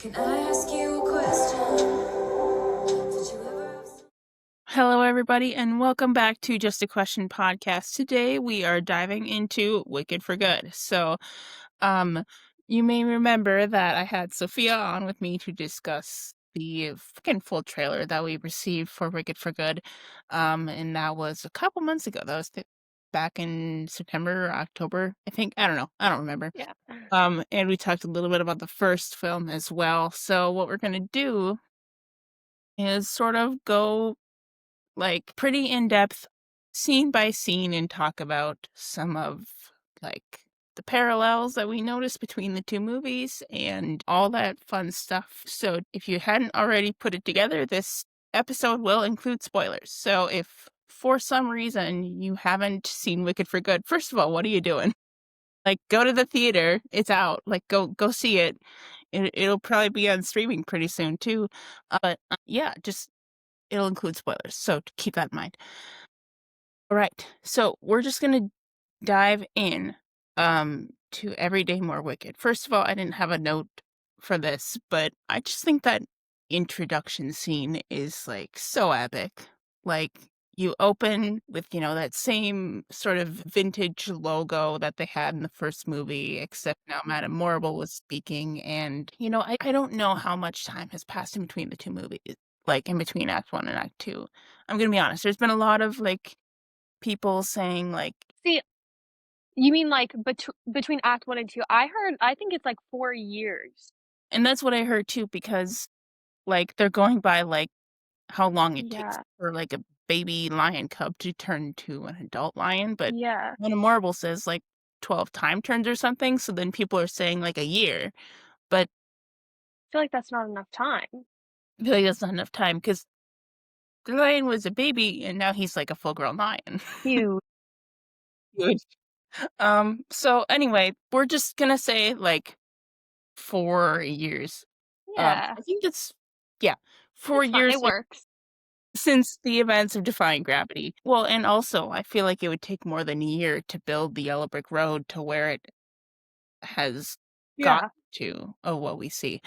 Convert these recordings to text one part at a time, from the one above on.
Can I ask you a question? Did you ever have Hello, everybody, and welcome back to Just a Question podcast. Today we are diving into Wicked for Good. Um, you may remember that I had Sophia on with me to discuss the freaking full trailer that we received for Wicked for Good. And that was a couple months ago. That was back in September or October, I think. I don't know. I don't remember. Yeah. And we talked a little bit about the first film as well. So what we're gonna do is sort of go pretty in-depth scene by scene and talk about some of like the parallels that we noticed between the two movies and all that fun stuff. So if you hadn't already put it together, this episode will include spoilers. So if for some reason you haven't seen Wicked for Good, first of all, what are you doing? Like, go to the theater. It's out. Like, go see it. It'll probably be on streaming pretty soon too. But yeah, just it'll include spoilers, so keep that in mind. All right, so we're just gonna dive in to Everyday More Wicked. First of all, I didn't have a note for this, but I just think that introduction scene is like so epic. Like, you open with, that same sort of vintage logo that they had in the first movie, except now Madame Morrible was speaking. And, I don't know how much time has passed in between the two movies, like in between Act 1 and Act 2. I'm gonna be honest, there's been a lot of people saying See, you mean like between Act 1 and 2? I think it's like 4 years. and that's what I heard too, because they're going by how long it takes Yeah. for a baby lion cub to turn to an adult lion, but Yeah. Madame Marble says 12 time turns or something, so then people are saying a year, but I feel like that's not enough time. I feel like that's not enough time because the lion was a baby and now he's like a full grown lion. Huge. Good. So anyway, we're just gonna say 4 years. Yeah. I think that's yeah, 4 It's fine. years It works. since the events of Defying Gravity. Well, and also, I feel like it would take more than a year to build the Yellow Brick Road to where it has got Yeah. to, what we see.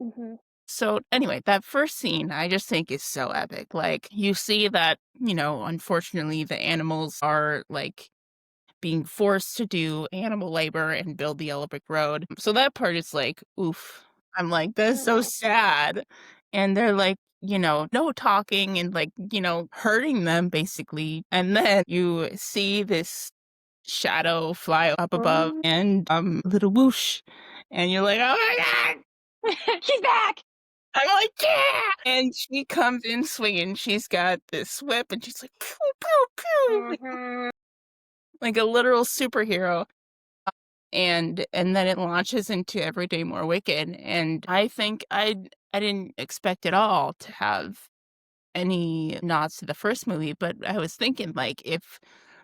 Mhm. So, anyway, that first scene, I just think is so epic. Like, you see that, unfortunately, the animals are, being forced to do animal labor and build the Yellow Brick Road. So that part is oof. I'm like, "That's so Mhm. sad." And they're no talking and hurting them basically. And then you see this shadow fly up above Mhm. and little whoosh. And you're like, "Oh my god." She's back. I'm like, "Yeah!" And she comes in swinging. She's got this whip and she's like, "Pew, pew, pew," Mhm. like a literal superhero. And then it launches into Everyday More Wicked, and I think I didn't expect at all to have any nods to the first movie, but I was thinking, if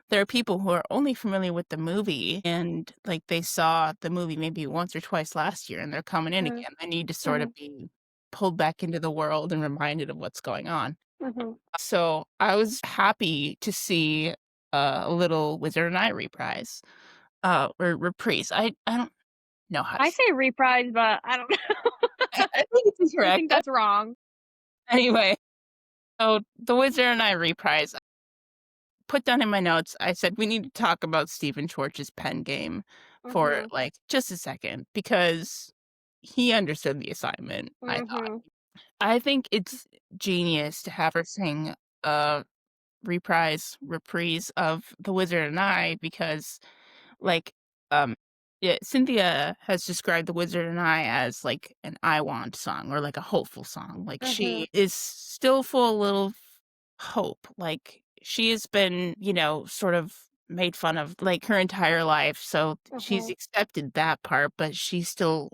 there are people who are only familiar with the movie and, they saw the movie maybe once or twice last year and they're coming in Mhm. again, they need to sort of Mhm. be pulled back into the world and reminded of what's going on. Mhm. So, I was happy to see a little Wizard and I reprise, or reprise. I don't know how to I say. say reprise, but I don't know. I think it's I correct. think that's wrong. Anyway, so the Wizard and I reprise. Put down in my notes, I said we need to talk about Stephen Schwartz's pen game for Mhm. just a second because he understood the assignment, I thought. Mhm. I think it's genius to have her sing a reprise of The Wizard and I because like, yeah, Cynthia has described The Wizard and I as an I want song or a hopeful song. Like Mhm. she is still full of little hope. Like she has been, sort of made fun of her entire life. So she's Mhm. accepted that part, but she still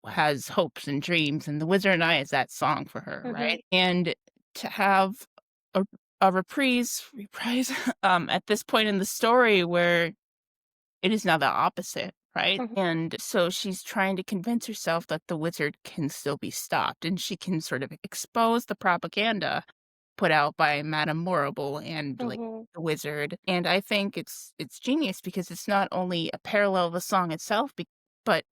has hopes and dreams. And The Wizard and I is that song for her, Mhm. right? And to have a reprise at this point in the story where it is now the opposite, right? Mhm. And so she's trying to convince herself that the wizard can still be stopped, and she can sort of expose the propaganda put out by Madame Morrible and, Mhm. the wizard, and I think it's genius because it's not only a parallel of the song itself, but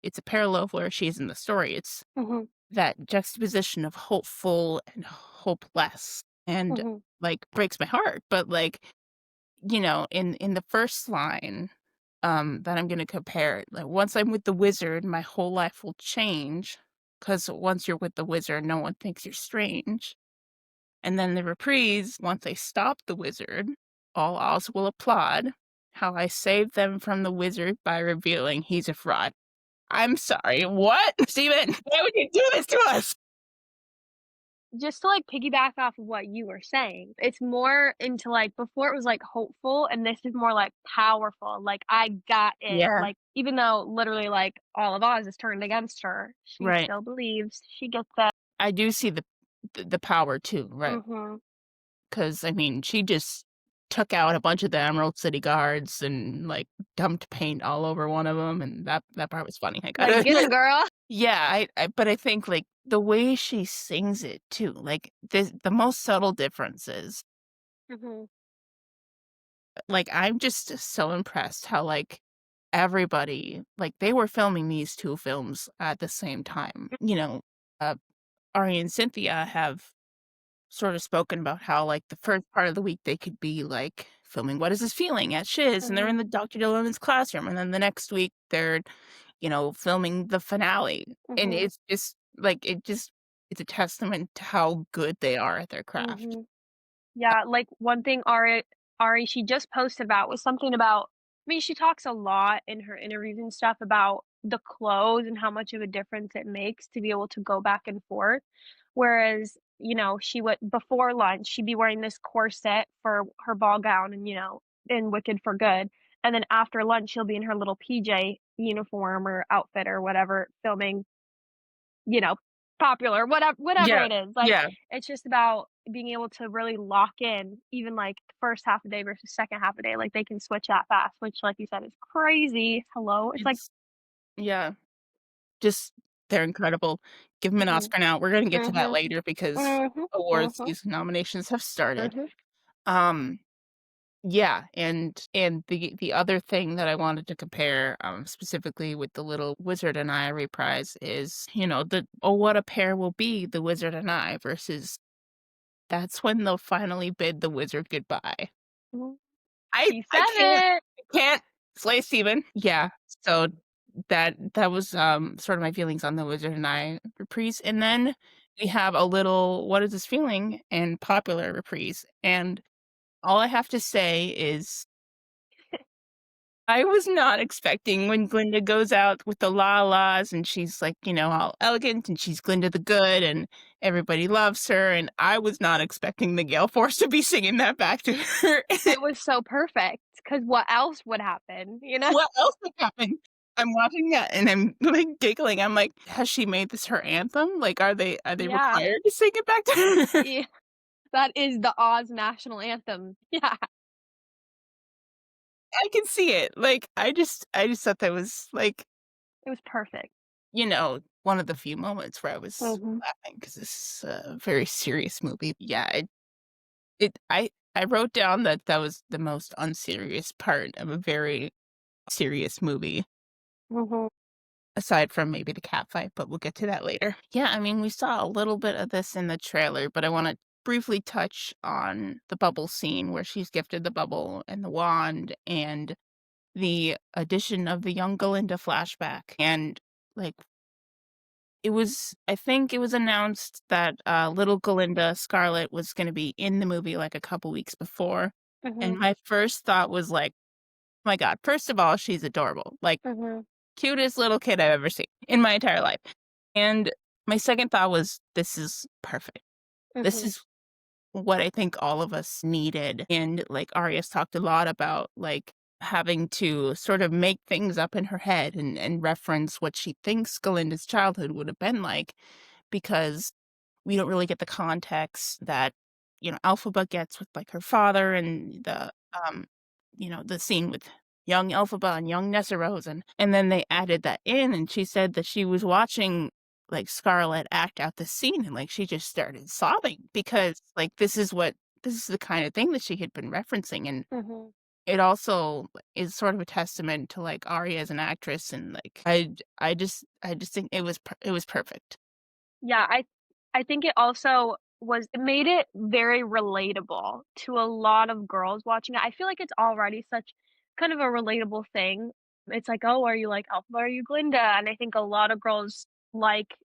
it's a parallel of where she is in the story. It's Mhm. that juxtaposition of hopeful and hopeless, and, Mhm. like, breaks my heart, but, like, in the first line, that I'm gonna compare, like, "Once I'm with the wizard, my whole life will change, because once you're with the wizard, no one thinks you're strange." And then the reprise, "Once I stop the wizard, all Oz will applaud how I saved them from the wizard by revealing he's a fraud." I'm sorry, what? Steven, why would you do this to us? Just to, like, piggyback off of what you were saying, it's more into, like before it was, like, hopeful, and this is more, like, powerful, like, "I got it." Yeah, Like, even though literally, like, all of Oz is turned against her, she right. still believes she gets it. I do see the power too, right? Mhm. Because I mean, she just took out a bunch of the Emerald City Guards and, like, dumped paint all over one of them, and that part was funny, I gotta Like, "Get him, admit. girl." Yeah, but I think, like, the way she sings it too, like, the most subtle differences, Mhm. like, I'm just so impressed how, like, everybody like, they were filming these 2 films at the same time, uh, Ari and Cynthia have sort of spoken about how, like, the first part of the week, they could be, like, filming What Is This Feeling at Shiz, and they're in Mhm. the Dr. Dillon's classroom, and then the next week, they're, filming the finale, and Mhm. it's just, like, it's a testament to how good they are at their craft. Mhm. Yeah, like, one thing Ari, she just posted about was something about I mean, she talks a lot in her interviews and stuff about the clothes and how much of a difference it makes to be able to go back and forth, whereas, she would before lunch, she'd be wearing this corset for her ball gown and, in Wicked for Good, and then after lunch, she'll be in her little PJ uniform or outfit or whatever, filming you know, popular, whatever Yeah, it is, like, yeah, it's just about being able to really lock in even, like, first half a day versus second half a day, like, they can switch that fast, which, like you said, is crazy. Hello? It's like it's yeah, just they're incredible. Give 'em an mhm, Oscar now. We're gonna get to that mhm, later because mhm, awards mhm, season nominations have started. mhm, Um Yeah, and the other thing that I wanted to compare, specifically with The Little Wizard and I reprise is, the "Oh, what a pair we'll be, the wizard and I," versus "That's when they'll finally bid the wizard goodbye." mhm. I She I said can't it! I can't. Slay Steven. Yeah, so that was, sort of my feelings on The Wizard and I reprise, and then we have a little What Is This Feeling and Popular reprise, and all I have to say is I was not expecting when Glinda goes out with the la-las and she's, like, all elegant and she's Glinda the Good and everybody loves her, and I was not expecting the Gale Force to be singing that back to her. It was so perfect. Cause what else would happen, you know? What else would happen? I'm watching that and I'm, like, giggling. I'm like, "Has she made this her anthem? Like, are they Yeah, required to sing it back to her?" yeah, that is the Oz national anthem. Yeah, I can see it. Like, I just thought that was, like, it was perfect. one of the few moments where I was Mhm, laughing because this is a very serious movie. Yeah, it I wrote down that that was the most unserious part of a very serious movie, mhm, aside from maybe the cat fight, but we'll get to that later. Yeah, I mean, we saw a little bit of this in the trailer, but I wanna briefly touch on the bubble scene where she's gifted the bubble and the wand and the addition of the young Galinda flashback, and, like, I think it was announced that, little Galinda Scarlet was gonna be in the movie, like, a couple weeks before, and mhm, my first thought was like, "Oh my god, first of all, she's adorable, like, mhm, cutest little kid I've ever seen in my entire life." And my second thought was, "This is perfect. This mhm, is what I think all of us needed." And, like, Arya's talked a lot about, like, having to sort of make things up in her head and reference what she thinks Galinda's childhood would have been like, because we don't really get the context that, Elphaba gets with, like, her father and the scene with young Elphaba and young Nessarose, and then they added that in, and she said that she was watching, like, Scarlett act out the scene, and, like, she just started sobbing because, like, this is the kind of thing that she had been referencing, and mhm. it also is sort of a testament to, like, Ari as an actress, and, like, I just think it was perfect. Yeah, I think it also was it made it very relatable to a lot of girls watching it. I feel like it's already such kind of a relatable thing. It's like, "Oh, are you like Alpha? Are you Glinda?" And I think a lot of girls, like,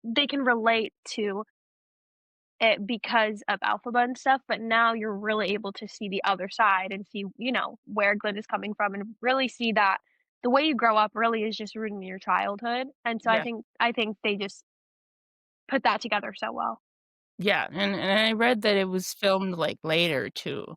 they can relate to it because of Alphaba and stuff, but now you're really able to see the other side and see, where Glinda's coming from and really see that the way you grow up really is just rooting in your childhood, and so I Yeah. think they just put that together so well. Yeah, and I read that it was filmed, like, later too,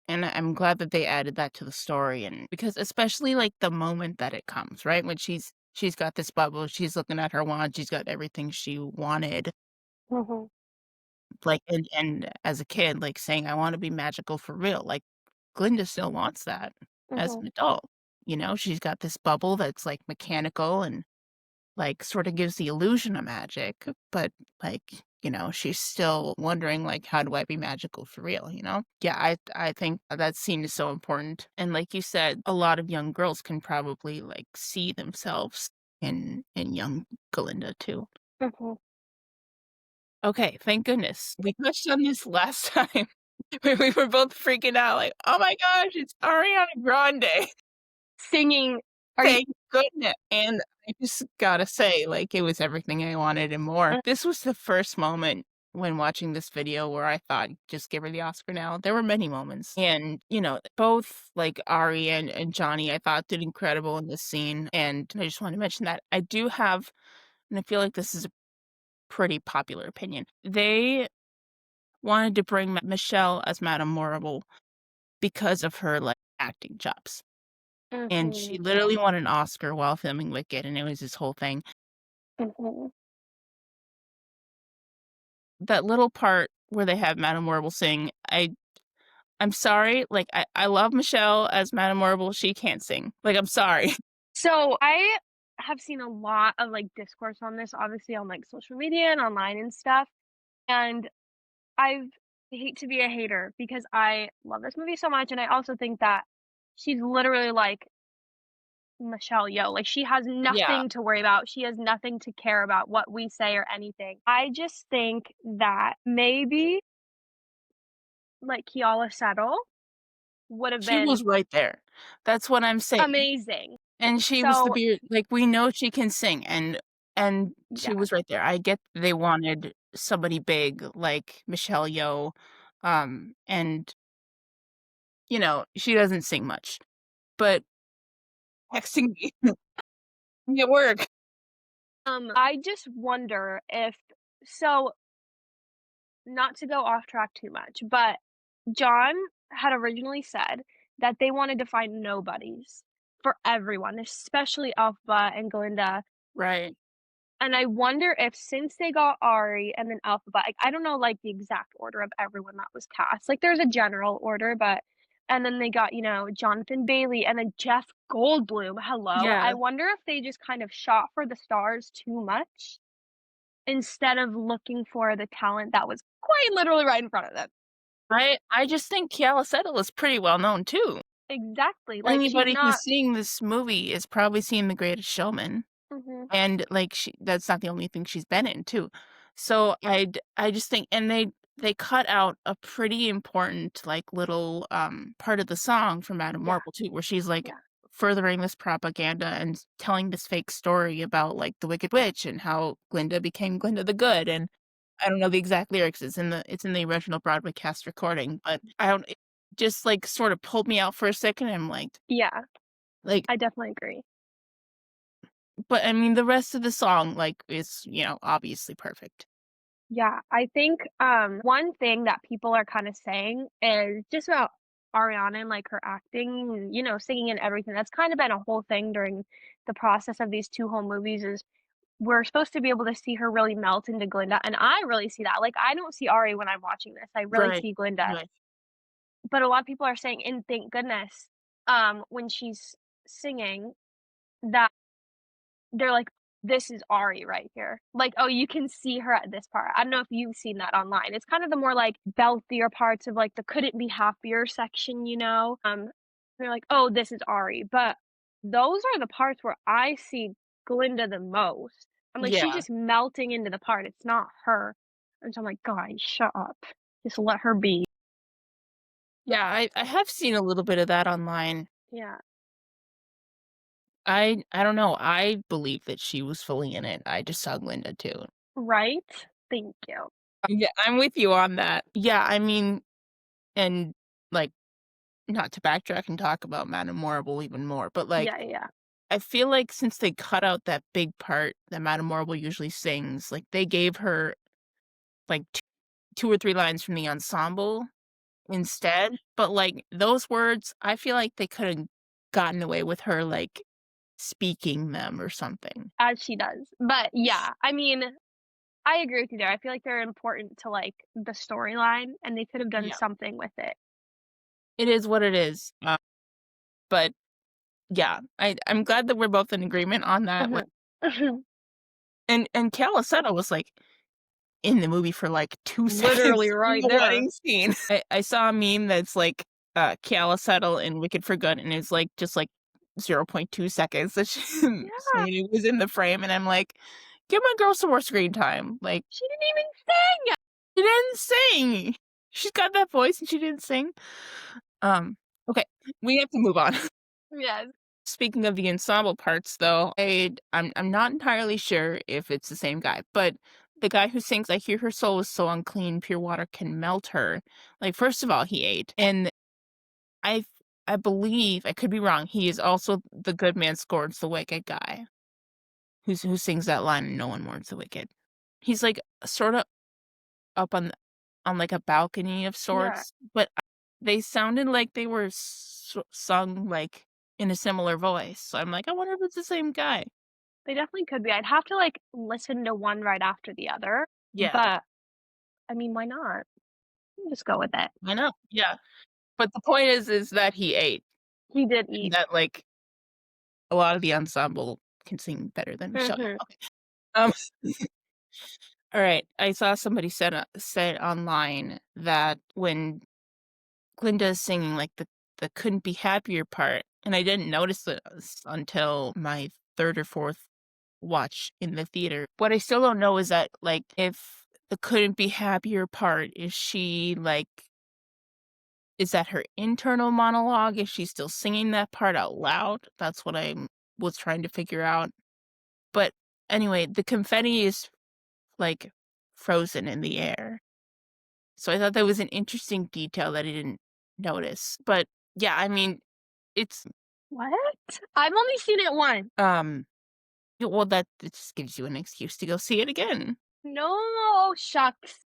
and I'm glad that they added that to the story, and because especially, like, the moment that it comes, right? When she's got this bubble, she's looking at her wand, she's got everything she wanted, Mhm, like, and as a kid, like, saying, "I wanna be magical for real," like, Glinda still wants that as mhm, an adult, you know? She's got this bubble that's, like, mechanical and, like, sorta gives the illusion of magic, but, like, she's still wondering, like, "How do I be magical for real?" You know? Yeah, I think that scene is so important, and like you said, a lot of young girls can probably, like, see themselves in young Glinda too. mhm. Okay, thank goodness. We touched on this last time when we were both freaking out, like, "Oh my gosh, it's Ariana Grande." Singing are you Thank goodness, and I just gotta say, like, it was everything I wanted and more. mm, This was the first moment when watching this video where I thought, "Just give her the Oscar now." There were many moments, and, both, like, Ari and Johnny, I thought did incredible in this scene, and I just wanna mention that I do have and I feel like this is a pretty popular opinion. They wanted to bring Michelle as Madame Morrible because of her, like, acting chops. And she mhm, literally won an Oscar while filming Wicked, and it was this whole thing. mhm. That little part where they have Madame Morrible sing, I'm sorry, like, I love Michelle as Madame Morrible, she can't sing. Like, I'm sorry. So, I have seen a lot of, like, discourse on this, obviously on, like, social media and online and stuff, and I hate to be a hater because I love this movie so much, and I also think that she's literally like Michelle Yeoh, like, she has Yeah, nothing to worry about, she has nothing to care about what we say or anything. I just think that maybe, like, Keala Settle would have she been was right there. That's what I'm saying. amazing. And she was the So beard like, we know she can sing, and she yeah. was right there. I get they wanted somebody big like Michelle Yeoh, and, she doesn't sing much, but texting me at work. I just wonder if so, not to go off track too much, but John had originally said that they wanted to find nobodies for everyone, especially Elphaba and Glinda, Right. and I wonder if since they got Ari and then Elphaba, like, I don't know, like, the exact order of everyone that was cast, like, there's a general order, but and then they got, Jonathan Bailey and then Jeff Goldblum, hello. Yeah. I wonder if they just kind of shot for the stars too much instead of looking for the talent that was quite literally right in front of them. I just think Keala Settle is pretty well known too. Exactly, like, she's Anybody who's not seeing this movie is probably seen The Greatest Showman, mhm, and, like, that's not the only thing she's been in too. So, I just think and they cut out a pretty important, like, little, part of the song from Madame yeah, Marble too, where she's, like, yeah, furthering this propaganda and telling this fake story about, like, the Wicked Witch and how Glinda became Glinda the Good, and I don't know the exact lyrics, it's in the original Broadway cast recording, but I don't it just, like, sort of pulled me out for a second, and I'm yeah, like I definitely agree. but, I mean, the rest of the song, like, is, obviously perfect. Yeah, I think, one thing that people are kinda saying is just about Ariana and, like, her acting and, singing and everything. That's kinda been a whole thing during the process of these 2 whole movies is we're supposed to be able to see her really melt into Glinda, and I really see that. Like, I don't see Ari when I'm watching this, I really Right, see Glinda. right. But a lot of people are saying, and thank goodness, when she's singing that they're like, this is Ari right here. Like, oh, you can see her at this part. I don't know if you've seen that online. It's kind of the more, like, beltier parts of, like, the couldn't be happier section, you know? They're like, "Oh, this is Ari," but those are the parts where I see Glinda the most. I'm like, she's Yeah. just melting into the part, it's not her. And so I'm like, "Guys, shut up. Just let her be." Yeah, I have seen a little bit of that online. Yeah. I don't know, I believe that she was fully in it, I just saw Glinda too. Right? Thank you. Yeah, I'm with you on that. Yeah, I mean, and, like, not to backtrack and talk about Madame Morrible even more, but, like, Yeah, yeah, yeah. I feel like since they cut out that big part that Madame Morrible usually sings, like, they gave her, like, 2 or 3 lines from the ensemble instead, but, like, those words, I feel like they coulda gotten away with her, like, speaking them or something. As she does. But, yeah, I mean, I agree with you there. I feel like they're important to, like, the storyline, and they could have done Yeah. something with it. It is what it is, but yeah, I'm glad that we're both in agreement on that one. Mhm. Mhm. And Calisetta was, like, in the movie for, like, 2 Literally seconds in right the there. wedding scene. I saw a meme that's, like, Calisettle in Wicked for Good, and it's, like, just, like, 0.2 seconds that she Yeah, somebody was in the frame, and I'm like, "Give my girl some more screen time." Like, she didn't even sing! she didn't sing! She's got that voice, and she didn't sing. Okay, we have to move on. Yes. Speaking of the ensemble parts, though, I'm not entirely sure if it's the same guy, but the guy who sings "I hear her soul is so unclean, pure water can melt her." Like, first of all, he ate, and I I believe, I could be wrong, he is also the good man scorns the wicked guy who sings that line, "No one mourns the wicked." He's, like, sorta up on, like, a balcony of Yeah, sorts, but they sounded like they were sung, like, in a similar voice, so I'm like, "I wonder if it's the same guy." they definitely could be. I'd have to, like, listen to one right after the other, Yeah, but, I mean, why not? Just go with it. I know, yeah, but the point is that he ate, He did and eat. that, like, a lot of the ensemble can sing better than Michelle. Mhm. Okay, um, alright, I saw somebody said online that when Glinda's singing, like, the "Couldn't Be Happier" part, and I didn't notice this until my 3rd or 4th watch in the theater. What I still don't know is that, like, if the "Couldn't Be Happier" part, is she, like, is that her internal monologue? Is she still singing that part out loud? That's what I was trying to figure out. But anyway, the confetti is, like, frozen in the air. So I thought that was an interesting detail that I didn't notice. But yeah, I mean, it's What? I've only seen it once. well, that it just gives you an excuse to go see it again. No, shucks.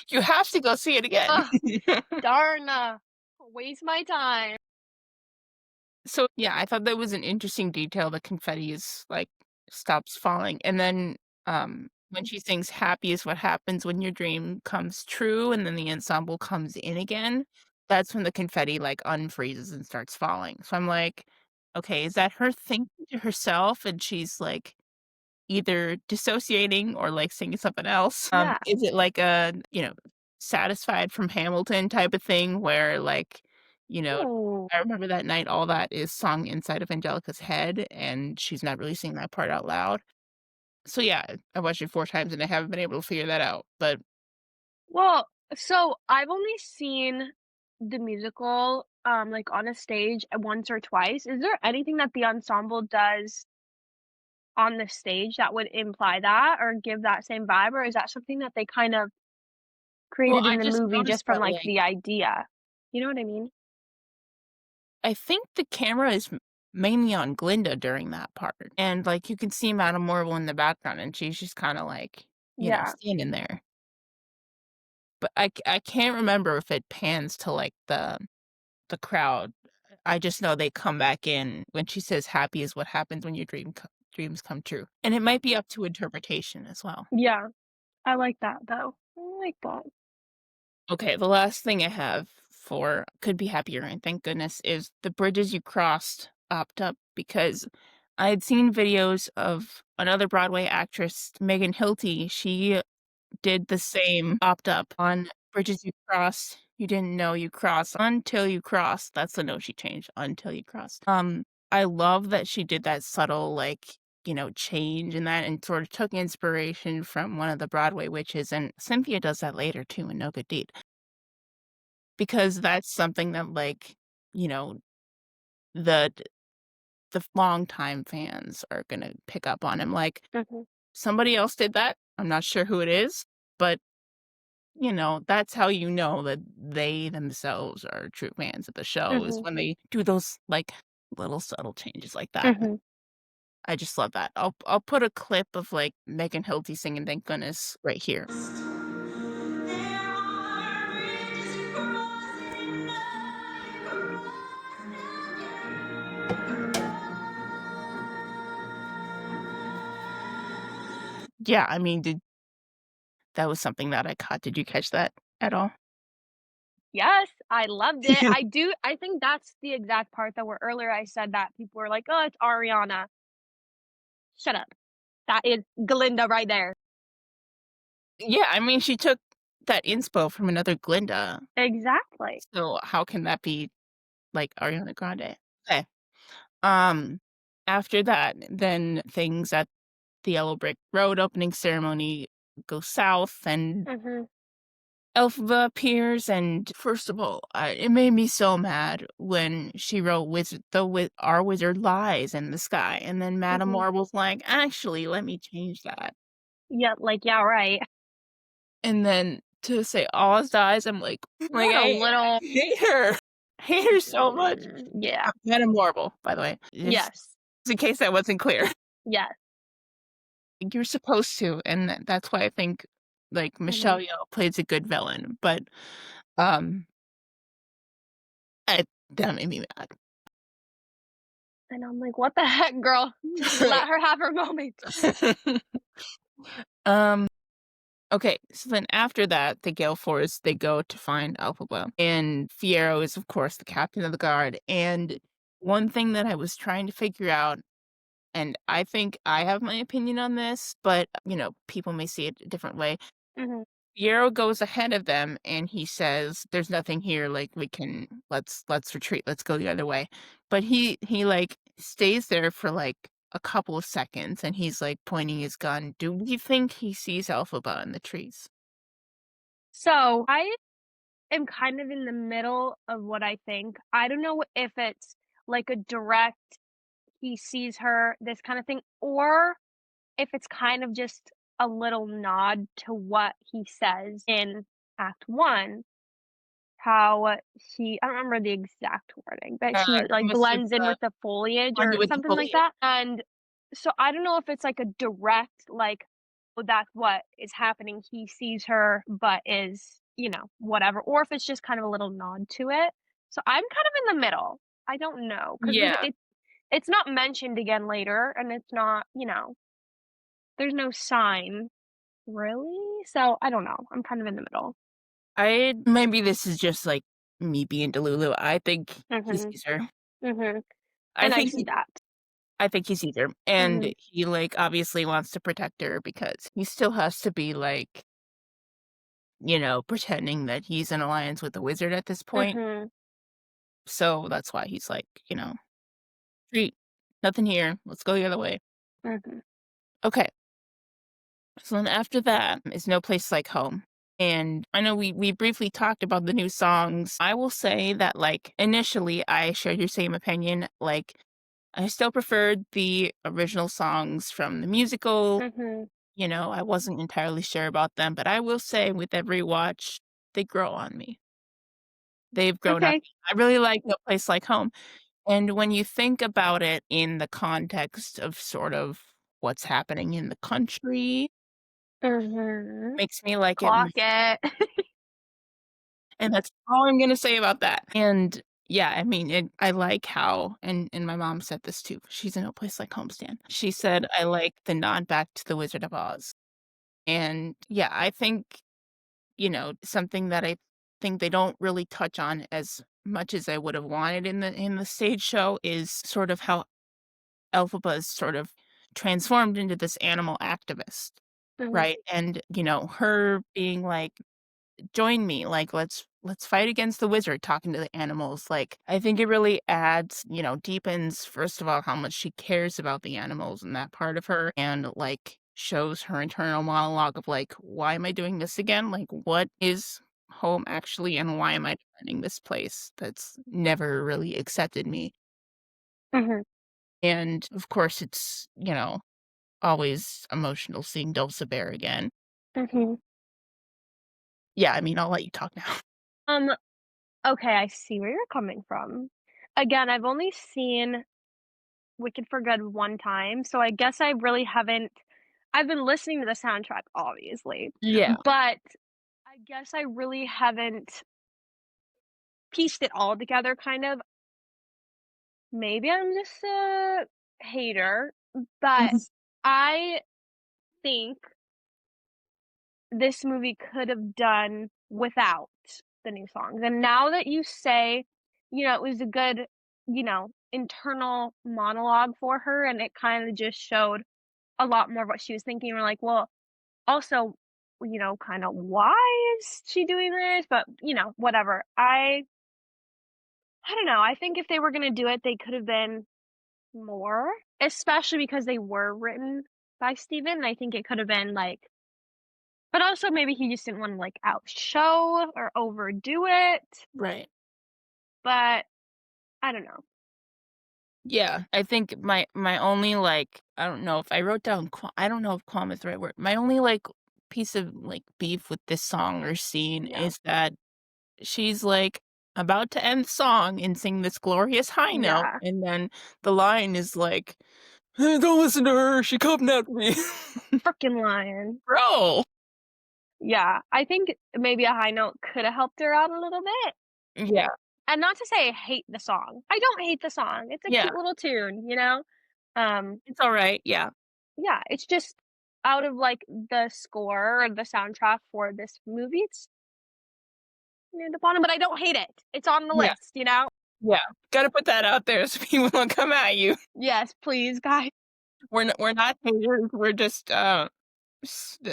You have to go see it again. Ugh, darn, waste my time. So, yeah, I thought that was an interesting detail, the confetti is, like, stops falling, and then, when she sings "Happy is what happens when your dream comes true," and then the ensemble comes in again, that's when the confetti, like, unfreezes and starts falling. So I'm like, "Okay, is that her thinking to herself and she's, like, either dissociating or, like, singing something else?" Yeah. Is it like a, Satisfied from Hamilton type of thing where, like, you know, Ooh. I remember that night all that is sung inside of Angelica's head, and she's not really singing that part out loud. So, yeah, I watched it 4 times, and I haven't been able to figure that out, but Well, so I've only seen the musical, like, on a stage, once or twice. Is there anything that the ensemble does on the stage that would imply that or give that same vibe, or is that something that they kind of well, created I in the just movie noticed just from, that, like, like, the idea? You know what I mean? I think the camera is mainly on Glinda during that part, and, like, you can see Madame Morrible in the background, and she's just kinda, like, Yeah. standing there. But I can't remember if it pans to, like, the crowd. I just know they come back in when she says, "Happy is what happens when your dreams come true." And it might be up to interpretation as well. Yeah. I like that, though. I like that. Okay, the last thing I have for Could Be Happier, and thank goodness, is the bridges you crossed opt up because I had seen videos of another Broadway actress, Megan Hilty. She did the same opt up on Bridges You Cross. You didn't know you crossed until you crossed. That's the note she changed, until you crossed. I love that she did that subtle, like, change in that and sort of took inspiration from one of the Broadway witches. And Cynthia does that later too in No Good Deed. Because that's something that, like, you know, the the longtime fans are gonna pick up on him. Like, Mhm. somebody else did that. I'm not sure who it is, but that's how you know that they themselves are true fans of the show is Mhm. when they do those, like, little subtle changes like that. Mhm. I just love that. I'll put a clip of, like, Megan Hilty singing "Thank Goodness" right here. There are bridges crossing Yeah, I mean, did that was something that I caught. Did you catch that at all? Yes, I loved it. I think that's the exact part that where earlier I said that people were like, "Oh, it's Ariana." Shut up. That is Glinda right there. Yeah, I mean, she took that inspo from another Glinda, Exactly. so how can that be, like, Ariana Grande? Okay. Um, After that, then things at the Yellow Brick Road opening ceremony go south, and Mhm. Elphaba appears, and first of all, it made me so mad when she wrote "Our wizard lies" in the sky, and then Madame Mhm. Marble's like, "Actually, let me change that." Yeah, yeah, right. And then to say Oz dies, I'm like, What a little hate her. I hate her so much. yeah. Madame Marble, by the way, just Yes. in case that wasn't clear. Yes. You're supposed to, and that's why I think, like, Michelle Mhm. Yeoh plays a good villain, but, um, I that made me mad. And I'm like, "What the heck, girl? Just let her have her moment." Um, okay, so then after that, the Gale Force, they go to find Elphaba, and Fiyero is, of course, the captain of the guard, and one thing that I was trying to figure out, and I think I have my opinion on this, but, people may see it a different way. Mhm. Fiyero goes ahead of them, and he says, "There's nothing here, like, let's retreat, let's go the other way." But he, like, stays there for, like, a couple of seconds, and he's, like, pointing his gun. Do we think he sees Elphaba in the trees? So, I am kind of in the middle of what I think. I don't know if it's like a direct he sees her, this kind of thing, or if it's kind of just a little nod to what he says in Act 1, how he I don't remember the exact wording, but he, He like, must have, blends in with the foliage blended or with the something like foliage. that, and so I don't know if it's like a direct, like, "Oh, that's what is happening, he sees her, but is, whatever," or if it's just kind of a little nod to it. So I'm kind of in the middle. I don't know, 'cause Yeah. it's not mentioned again later, and it's not, there's no sign, really? So, I don't know, I'm kind of in the middle. I maybe this is just, like, me being Delulu. I think he Mhm, sees her. mhm, I and I think see that. he sees her, and Mhm, he, like, obviously wants to protect her because he still has to be, like, pretending that he's in alliance with the wizard at this point. mhm, So that's why he's like, "Street, nothing here. Let's go the other way." mhm, Okay. So then after that is No Place Like Home. And I know we briefly talked about the new songs. I will say that, like, initially I shared your same opinion. Like, I still preferred the original songs from the musical. mhm. I wasn't entirely sure about them, but I will say with every watch, they grow on me. They've grown on Okay. me. I really like No Place Like Home. And when you think about it in the context of sort of what's happening in the country, Mhm. makes me like it more. Clock it. And that's all I'm gonna say about that. And yeah, I mean, I like how, and my mom said this too. She's in No Place Like Home stan. She said, "I like the nod back to The Wizard of Oz." And yeah, I think, something that I think they don't really touch on as much as I would have wanted in the stage show is sort of how Elphaba is sort of transformed into this animal activist, Mhm. right? And, her being like, "Join me, like, let's fight against the wizard," talking to the animals, like, I think it really adds, deepens, first of all, how much she cares about the animals and that part of her, and, like, shows her internal monologue of, like, "Why am I doing this again? Like, what is home actually, and why am I defending this place that's never really accepted me?" Mhm. And, of course, it's, always emotional seeing Dulcibert again. Mhm. Yeah, I mean, I'll let you talk now. Um, okay, I see where you're coming from. Again, I've only seen Wicked for Good one time, so I guess I really haven't I've been listening to the soundtrack, obviously, Yeah. but I guess I really haven't pieced it all together, kind of. Maybe I'm just a hater, but Mhm. I think this movie could have done without the new songs, and now that you say, it was a good, internal monologue for her, and it kinda just showed a lot more of what she was thinking. We're like, well, also, kinda why is she doing this? But, whatever. I don't know, I think if they were gonna do it, they could have been more, especially because they were written by Steven, and I think it could have been, like, but also maybe he just didn't wanna, like, outshow or overdo it, Right. but I don't know. Yeah, I think my only, like, I don't know if I wrote down I don't know if qualm is the right word. My only, like, piece of, like, beef with this song or scene Yeah. is that she's, like, about to end the song and sing this glorious high note, Yeah. and then the line is like, "Hey, don't listen to her, she kidnapped me." Frickin' lion. Bro! Yeah, I think maybe a high note coulda helped her out a little bit, Yeah, and not to say I hate the song. I don't hate the song, it's a yeah, cute little tune, you know? Um, it's alright, yeah, yeah, it's just out of, like, the score or the soundtrack for this movie, it's near the bottom, but I don't hate it. It's on the yeah, list, you know? yeah. Gotta put that out there so people don't come at you. Yes, please, guys. We're not haters, we're just, the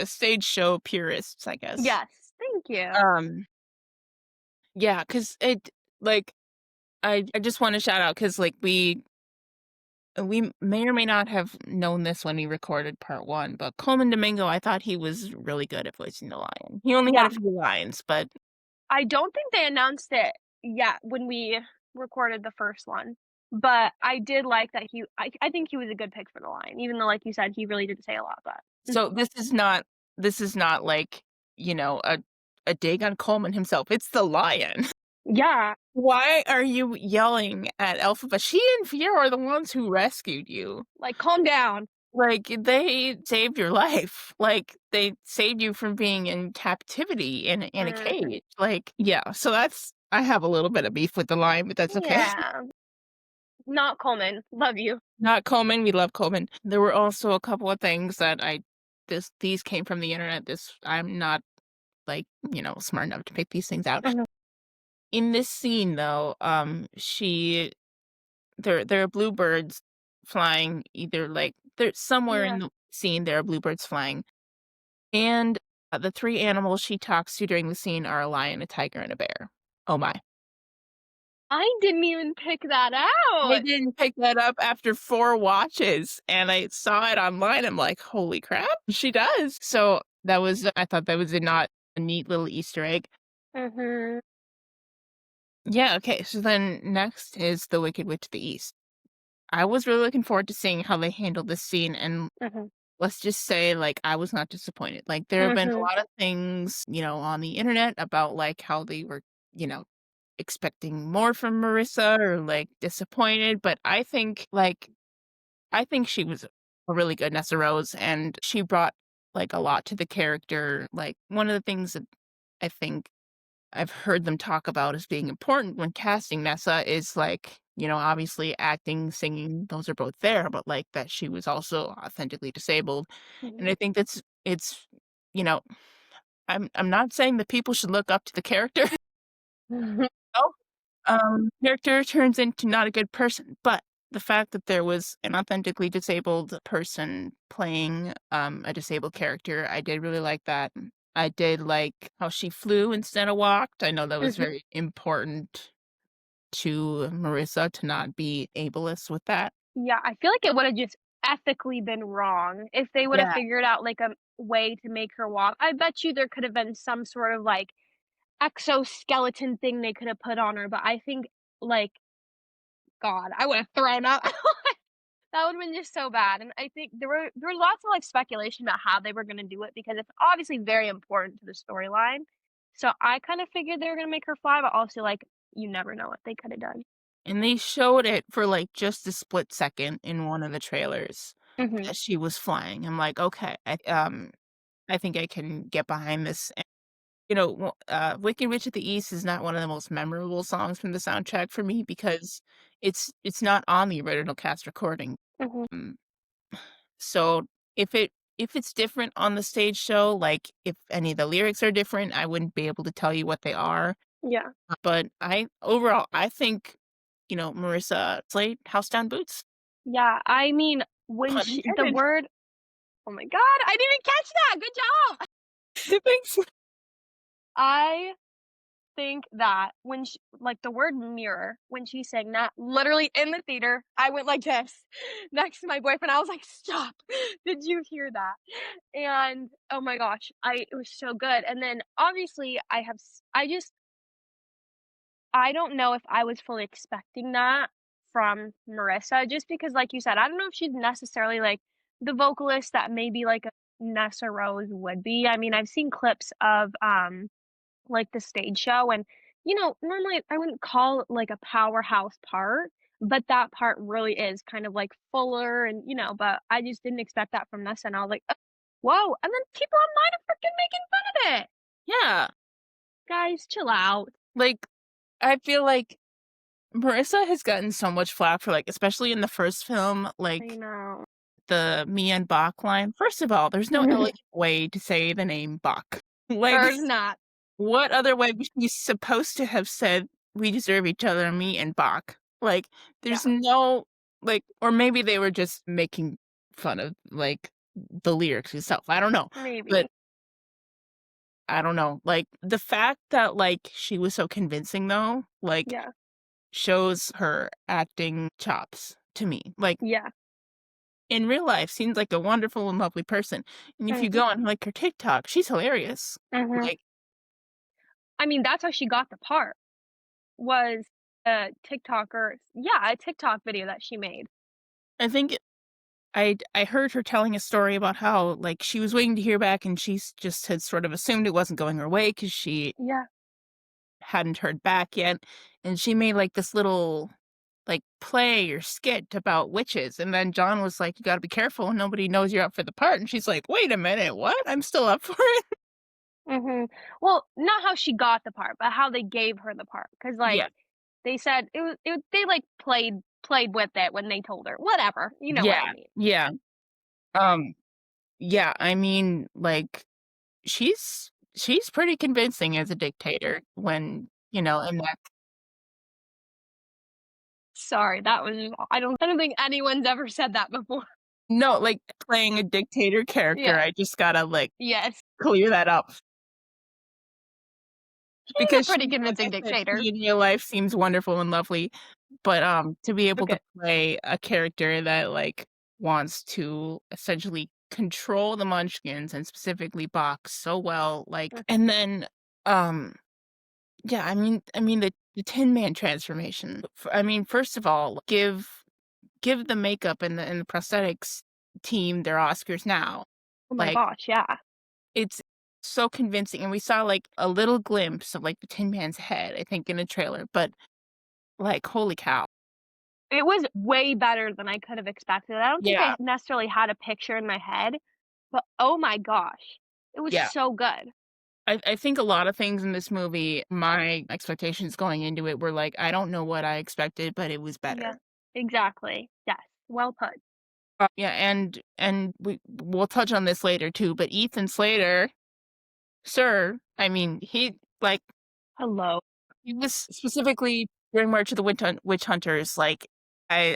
stage show purists, I guess. Yes, thank you. Um, yeah, cause it like, I just wanna shout out because like, we may or may not have known this when we recorded part 1, but Coleman Domingo, I thought he was really good at voicing the lion. He only had Yeah, a few lines, but I don't think they announced it yet when we recorded the first one, but I did like that I think he was a good pick for the line, even though, like you said, he really didn't say a lot, but so this is not like, a dig on Coleman himself, it's the lion. yeah, Why are you yelling at Elphaba? She and Fiora are the ones who rescued you. like, calm down. Like, they saved your life. Like, they saved you from being in captivity in a Mhm. cage. Like, yeah, so I have a little bit of beef with the lion, but that's okay. Yeah. Not Coleman, love you. Not Coleman, we love Coleman. There were also a couple of things that these came from the internet. I'm not, like, smart enough to pick these things out. Mhm. In this scene, though, there are bluebirds flying either, like there's somewhere in Yeah. the scene, there are bluebirds flying, and, the 3 animals she talks to during the scene are a lion, a tiger, and a bear. Oh my. I didn't even pick that I out. didn't pick that up after 4 watches, and I saw it online, I'm like, "Holy crap, she does." So, I thought that was a neat little Easter egg. Mhm. Yeah, okay, so then next is The Wicked Witch of the East. I was really looking forward to seeing how they handled this scene, and Mhm. let's just say, like, I was not disappointed. Like, there have been a Mhm. lot of things, on the internet about, like, how they were, expecting more from Marissa or, like, disappointed, but I think she was a really good Nessa Rose, and she brought, like, a lot to the character. Like, one of the things that I think I've heard them talk about as being important when casting Nessa is, like, obviously acting, singing, those are both there, but, like, that she was also authentically disabled, and Mhm. I think it's you know, I'm not saying that people should look up to the character, Mhm. no, character turns into not a good person, but the fact that there was an authentically disabled person playing, a disabled character, I did really like that. I did like how she flew instead of walked. I know that was Mhm. very important to Marissa to not be ableist with that. Yeah, I feel like it would've just ethically been wrong if they would've Yeah. figured out, like, a way to make her walk. I bet you there could have been some sort of, like, exoskeleton thing they could have put on her, but I think, like, God, I would have thrown up. That would've been just so bad, and I think there were lots of, like, speculation about how they were gonna do it because it's obviously very important to the storyline. So I kinda figured they were gonna make her fly, but also, like, you never know what they coulda done. And they showed it for, like, just a split second in one of the trailers Mhm. that she was flying. I'm like, "Okay, I think I can get behind this." And, "Wicked Witch of the East" is not one of the most memorable songs from the soundtrack for me because it's not on the original cast recording. Mhm. Mm, so if it's different on the stage show, like, if any of the lyrics are different, I wouldn't be able to tell you what they are. Yeah. But overall, I think, Marissa slayed House Down Boots. Yeah, I mean, when Pun she the intended. word oh my god, I didn't even catch that, good job! Thanks. I think that when sh like, the word mirror, when she sang that, literally in the theater, I went like this next to my boyfriend, I was like, "Stop, did you hear that?" And, oh my gosh, I it was so good, and then, obviously, I just I don't know if I was fully expecting that from Marissa, just because, like you said, I don't know if she's necessarily, like, the vocalist that maybe, like, a Nessa Rose would be. I mean, I've seen clips of, like, the stage show, and, normally I wouldn't call it, like, a powerhouse part, but that part really is kind of, like, fuller and, but I just didn't expect that from Nessa, and I was like, whoa," and then people online are freaking making fun of it. Yeah, Guys, chill out. like, I feel like Marissa has gotten so much flack for, like, especially in the first film, I like, know. the me and Bach line. First of all, there's no elegant way to say the name Bach. Like, There's not. what other way was she supposed to have said, "We deserve each other, me and Bach"? Like, there's Yeah, no or maybe they were just making fun of, like, the lyrics itself, I don't know. But maybe. I don't know, like, the fact that, like, she was so convincing though, like, Yeah, shows her acting chops to me. Like, yeah. in real life, seems like a wonderful and lovely person, and if you Mhm, go on, like, her TikTok, she's hilarious. mhm. Like, I mean, that's how she got the part, was a TikTok video that she made. I think I heard her telling a story about how, like, she was waiting to hear back and just had sort of assumed it wasn't going her way because she Yeah, hadn't heard back yet, and she made, like, this little, like, play or skit about witches, and then John was like, "You gotta be careful, nobody knows you're up for the part," and she's like, "Wait a minute, what? I'm still up for it?" mhm. Well, not how she got the part, but how they gave her the part. Cause like, Yeah. they said they, like, played with it when they told her. Whatever, you know what I Yeah, mean. yeah, um, yeah, I mean, like, she's pretty convincing as a dictator when, and that Sorry, that was just I don't think anyone's ever said that before. no, like, playing a dictator character, Yeah, I just gotta, like, yes. clear that up She's a because pretty like I convincing said, dictator. she in real life seems wonderful and lovely, but, to be able to Okay. play a character that, like, wants to essentially control the Munchkins and specifically Bach so well, like Mhm. and then, um yeah, I mean, the Tin Man transformation. I mean, first of all, give the makeup and the prosthetics team their Oscars now. Oh my Like, gosh, yeah. it's so convincing, and we saw, like, a little glimpse of, like, the Tin Man's head, I think, in a trailer, but, like, holy cow. It was way better than I could have expected. I don't think Yeah, I necessarily had a picture in my head, but oh my gosh, it was yeah. so good. I think a lot of things in this movie, my expectations going into it were like, I don't know what I expected, but it was Yeah, better. exactly. Yes, well put. Yeah, and we'll touch on this later too, but Ethan Slater, sir, I mean, like, Hello. he was specifically during March of the Witch Hunters, like,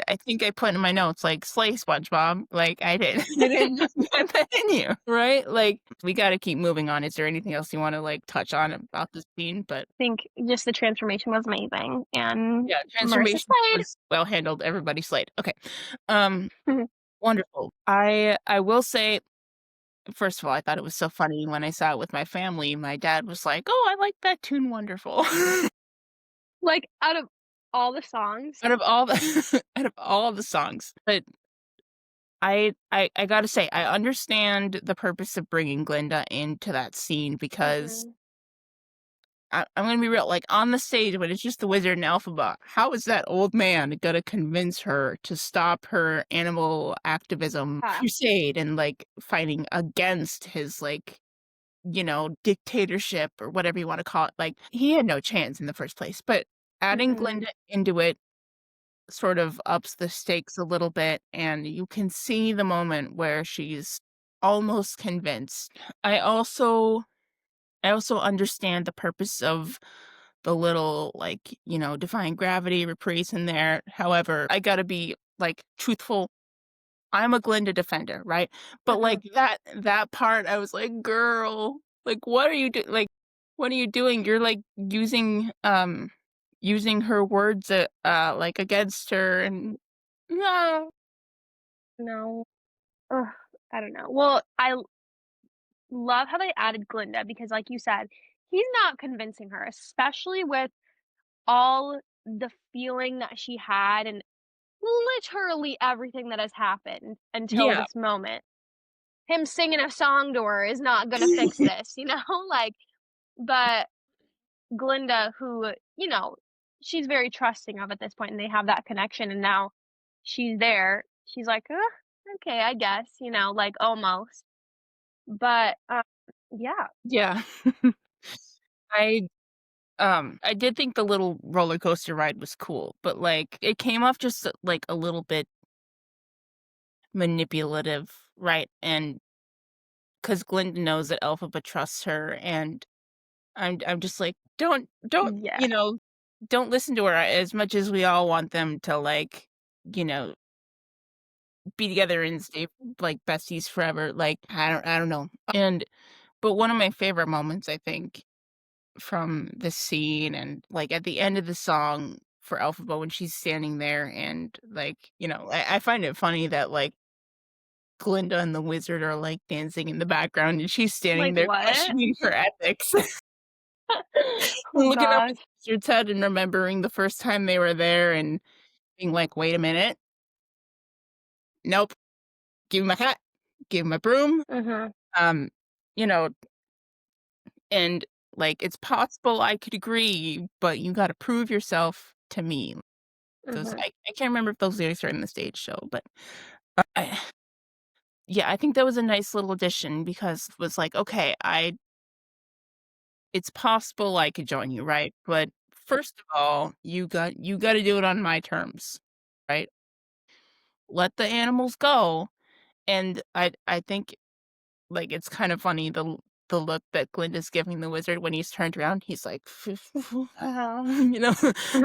I think I put in my notes, like, "Slay, SpongeBob." Like, I did I didn't just put that in you, right? Like, we gotta keep moving on. Is there anything else you wanna, like, touch on about this scene? But Think just the transformation was amazing, and yeah, Marissa transformation slayed. was well handled, everybody slayed. Okay. Um, wonderful. I will say, first of all, I thought it was so funny when I saw it with my family. My dad was like, "Oh, I like that tune wonderful." Like, out of all the songs, Out of all the out of all the songs. But I gotta say, I understand the purpose of bringing Glinda into that scene because mhm, I'm gonna be real, like, on the stage when it's just the Wizard and Elphaba, how is that old man gonna convince her to stop her animal activism yeah, crusade and, like, fighting against his, like, dictatorship or whatever you wanna call it? Like, he had no chance in the first place, but adding mm-mm, Glinda into it sort of ups the stakes a little bit, and you can see the moment where she's almost convinced. I also I also understand the purpose of the little, like, defying gravity reprise in there. However, I gotta be, like, truthful. I'm a Glinda defender, right? But, mhm, like, that part, I was like, "Girl, like, what are you like, what are you doing? You're, like, using her words, like, against her, and no." no, ugh, I don't know. Well, love how they added Glinda because, like you said, he's not convincing her, especially with all the feeling that she had and literally everything that has happened until Yeah. this moment. Him singing a song to her is not gonna fix this, you know? Like, but Glinda, who, she's very trusting of at this point, and they have that connection, and now she's there. She's like, okay, I guess," like, almost. But, yeah. Yeah. I I did think the little roller coaster ride was cool, but, like, it came off just, like, a little bit manipulative, right? And because Glinda knows that Elphaba trusts her, and I'm just like, Yeah. don't listen to her as much as we all want them to, like, you know, be together and stay, like, besties forever. Like, I don't know. And but one of my favorite moments, I think, from the scene and, like, at the end of the song for Elphaba when she's standing there and, like, I find it funny that, like, Glinda and the wizard are, like, dancing in the background, and she's standing Like, there what? questioning her ethics. Oh Looking up at gosh. the wizard's head and remembering the first time they were there and being like, "Wait a minute. Nope. Give me my hat. Give me my broom." Mhm, Um, you know, and, like, "It's possible I could agree, but you gotta prove yourself to me." Those mhm. I can't remember if those lyrics are in the stage show, but, I yeah, I think that was a nice little addition because it was like, "Okay, I it's possible I could join you, right? But first of all, you gotta do it on my terms, right? Let the animals go." And I think, like, it's kind of funny the look that Glinda's giving the wizard when he's turned around, he's like,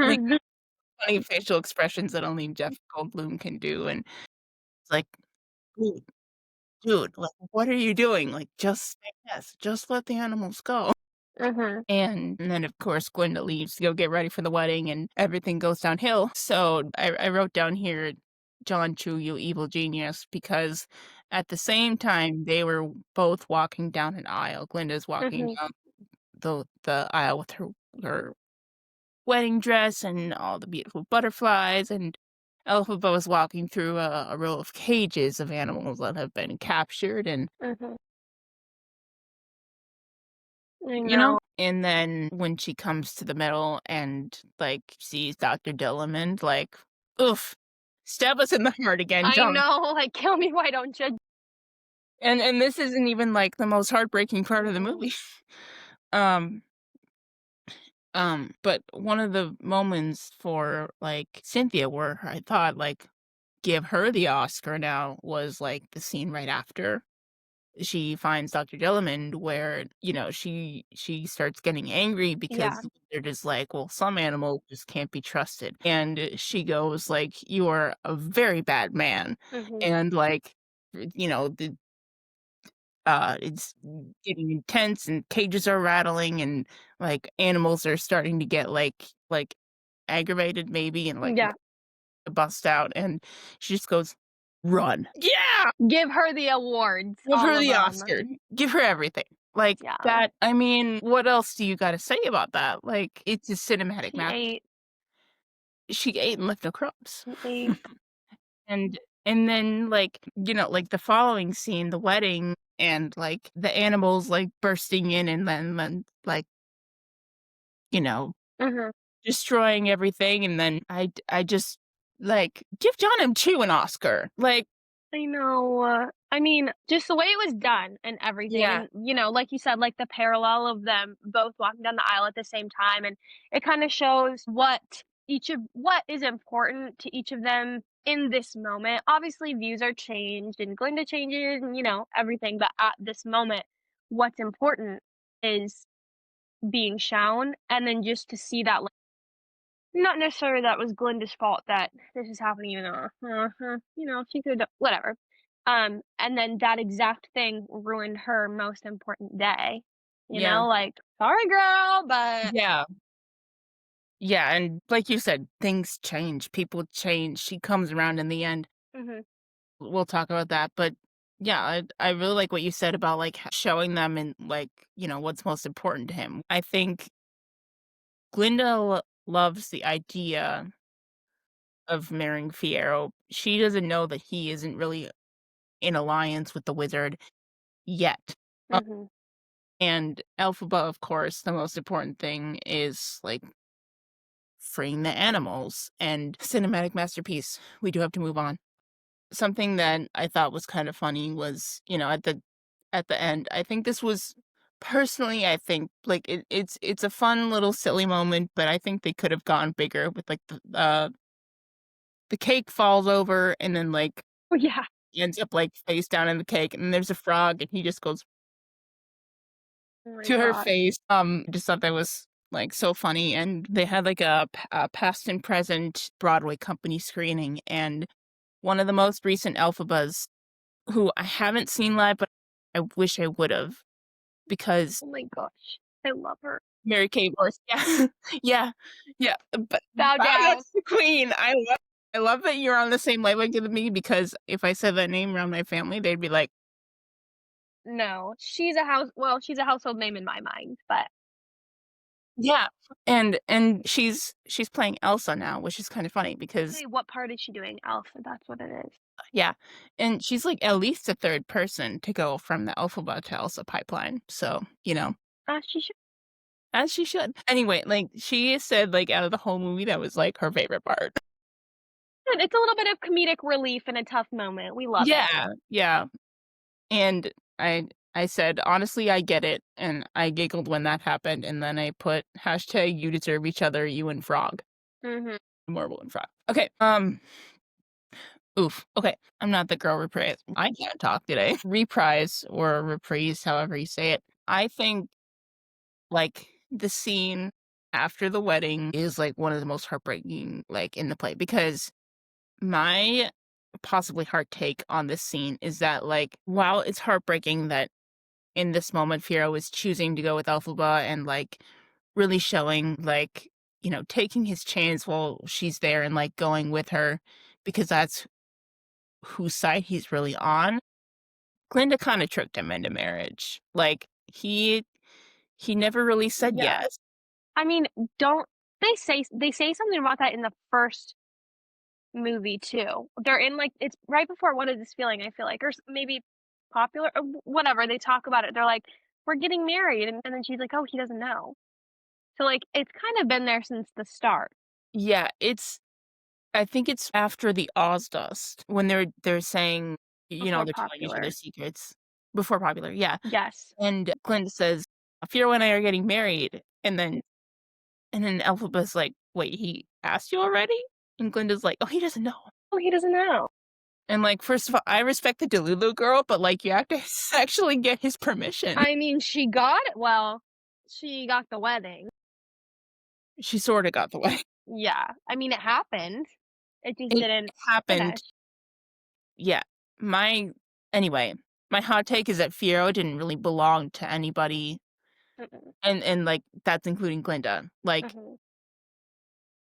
like, Mhm, funny facial expressions that only Jeff Goldblum can do, and it's like, "Dude, dude, like, what are you doing? Like, just say yes, just let the animals go." mhm, And then, of course, Glinda leaves to go get ready for the wedding, and everything goes downhill. So I wrote down here, "John Chu, you evil genius," because at the same time, they were both walking down an aisle. Glinda's walking mhm, down the aisle with her wedding dress and all the beautiful butterflies, and Elphaba was walking through a row of cages of animals that have been captured, and mhm. I know. And then when she comes to the middle and, like, sees Dr. Dillamond, like, oof, stab us in the heart again, I John. know, like, "Kill me, why don't you?" And this isn't even, like, the most heartbreaking part of the Mhm, movie. Um, but one of the moments for, like, Cynthia where I thought, like, give her the Oscar now was, like, the scene right after. she finds Dr. Dillamond where, she starts getting angry Yeah. because they're just like, "Well, some animals just can't be trusted." And she goes like, "You are a very bad man." Mhm. And, like, the it's getting intense and cages are rattling and, like, animals are starting to get, like, aggravated maybe and, like, Yeah. bust out, and she just goes, "Run." Yeah! Give her the awards, Give all her of the them. Oscar. Give her everything. Like, Yeah. that I mean, what else do you gotta say about that? Like, it's a cinematic She masterpiece. ate. She ate and left no crumbs. She ate. And then, like, like, the following scene, the wedding, and, like, the animals, like, bursting in and then, like, you know, Mhm. destroying everything, and then I just, like, give John M. Chu an Oscar. Like, I know. I mean, just the way it was done and everything, yeah, and like you said, like the parallel of them both walking down the aisle at the same time, and it kind of shows what is important to each of them in this moment. Obviously, views are changed, and Glinda changes, and everything. But at this moment, what's important is being shown, and then just to see that not necessarily that was Glinda's fault that this is happening, she could whatever. And then that exact thing ruined her most important day. yeah, Like, sorry girl, but yeah. Yeah, and like you said, things change, people change, she comes around in the end. mhm, We'll talk about that, but yeah, I really like what you said about, like, showing them and, like, what's most important to him. I think Glinda loves the idea of marrying Fiyero. She doesn't know that he isn't really in alliance with the wizard yet. Uh, mhm. and Elphaba, of course, the most important thing is, like, freeing the animals and cinematic masterpiece. We do have to move on. Something that I thought was kind of funny was, at the end, I think this was personally, I think, like, it's a fun little silly moment, but I think they could have gone bigger with, like, the cake falls over and then, like, Oh, yeah. he ends up, like, face down in the cake, and there's a frog, and he just goes Oh my to her gosh. face. Just thought that was, like, so funny, and they had, like, a past and present Broadway company screening, and one of the most recent Elphabas, who I haven't seen live, but I wish I would've, because Oh my gosh. I love her. Mary Kate Morse yeah, yeah, yeah, but Bow Bow Down down. to the Queen, I love that you're on the same wavelength with me because if I said that name around my family, they'd be like, No, she's a household name in my mind, but "Yeah," and she's playing Elsa now, which is kinda funny because hey, what part is she doing? Elsa, that's what it is. yeah, and she's, like, at least the 3rd person to go from the Elphaba to Elsa pipeline, so, She should. as she should. Anyway, like, she said, like, out of the whole movie, that was, like, her favorite part. It's a little bit of comedic relief in a tough moment. We love it. Yeah, yeah, and I said, "Honestly, I get it," and I giggled when that happened, and then I put hashtag "You deserve each other, you and Frog." Mhm. Marble and Frog. Okay, oof, okay, I'm not the girl reprise. I can't talk today. Reprise or reprise, however you say it. I think, like, the scene after the wedding is, like, one of the most heartbreaking, like, in the play because my possibly hard take on this scene is that, like, while it's heartbreaking that in this moment Fiyero is choosing to go with Elphaba and, like, really showing, like, taking his chance while she's there and, like, going with her because that's whose side he's really on. Glinda kinda tricked him into marriage. Like, he never really said Yeah. yes. I mean, don't they say something about that in the first movie too. They're in, like it's right before What Is This Feeling, I feel like, or maybe Popular or whatever, they talk about it. They're like, "We're getting married," and then she's like, "Oh, he doesn't know." So, like, it's kind of been there since the start Yeah, I think it's after the Oz dust when they're saying, before they're telling each other Popular. secrets before Popular, yeah, Yes. and Glinda says, "Fiyero and I are getting married," and then Elphaba's like, "Wait, he asked you already?" And Glinda's like, "Oh, he doesn't know." Oh, he doesn't know. And, like, first of all, I respect the Delulu girl, but, like, you have to actually get his permission. I mean, she got the wedding. She sorta got the way. Yeah. I mean, it happened. It just It didn't happened. finish. Yeah. My anyway, my hot take is that Fiero didn't really belong to anybody, Mm-mm, and, like, that's including Glinda. Like, mhm,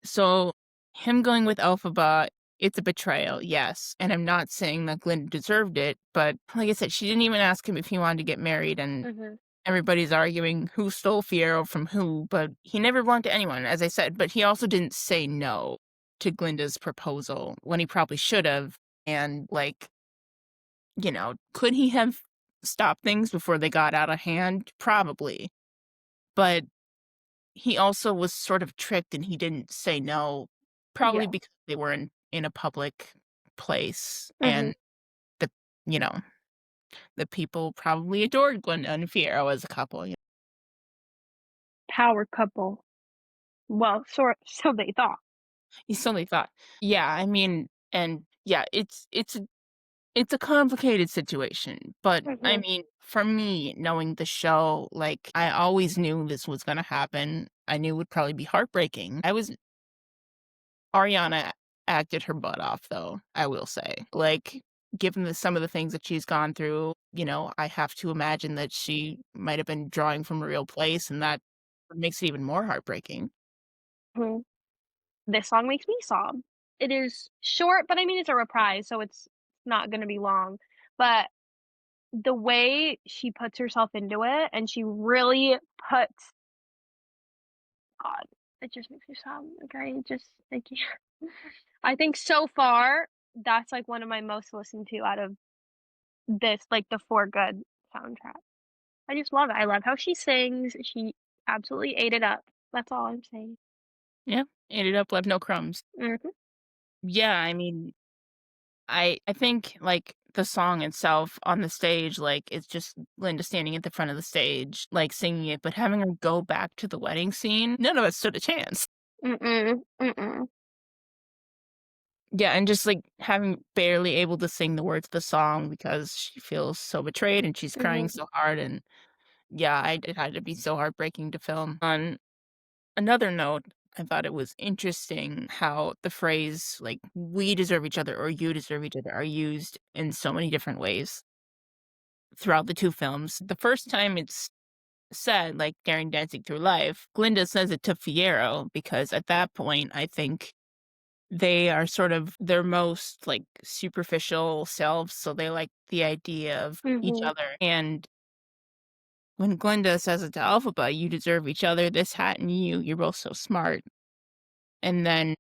so him going with Elphaba, it's a betrayal, yes, and I'm not saying that Glinda deserved it, but like I said, she didn't even ask him if he wanted to get married, and mhm, everybody's arguing who stole Fiero from who, but he never belonged to anyone, as I said, but he also didn't say no to Glinda's proposal when he probably should have, and, like, could he have stopped things before they got out of hand? Probably, but he also was sort of tricked and he didn't say no, probably yeah, because they were in a public place, mhm. and the you know, the people probably adored Glinda and Fiero as a couple, Power couple. Well, so they thought. he suddenly thought. Yeah, I mean, and yeah, it's a complicated situation, but, I Mhm, mean, for me, knowing the show, like, I always knew this was gonna happen. I knew it would probably be heartbreaking. Ariana acted her butt off, though, I will say. Like, given some of the things that she's gone through, I have to imagine that she might have been drawing from a real place, and that makes it even more heartbreaking. mhm. This song makes me sob. It is short, but I mean, it's a reprise, so it's not gonna be long, but the way she puts herself into it, and she really puts God, it just makes me sob, okay? I can't. I think so far, that's, like, one of my most listened to out of this, like, the For Good soundtrack. I just love it. I love how she sings. She absolutely ate it up. That's all I'm saying. Yeah, ate it up, left no crumbs. Mhm, Yeah, I mean, I think, like, the song itself on the stage, like, it's just Linda standing at the front of the stage, like, singing it, but having her go back to the wedding scene, none of us stood a chance. mm-mm, mm-mm, Yeah, and just, like, having barely able to sing the words of the song because she feels so betrayed and she's crying mhm, so hard, and yeah, it had to be so heartbreaking to film. On another note, I thought it was interesting how the phrase, like, "We deserve each other" or "You deserve each other" are used in so many different ways throughout the 2 films. The first time it's said, like, during Dancing Through Life, Glinda says it to Fiero because at that point, I think they are sort of their most, like, superficial selves, so they like the idea of each mhm, other, and when Glinda says it to Elphaba, "You deserve each other, this hat and you're both so smart," and then,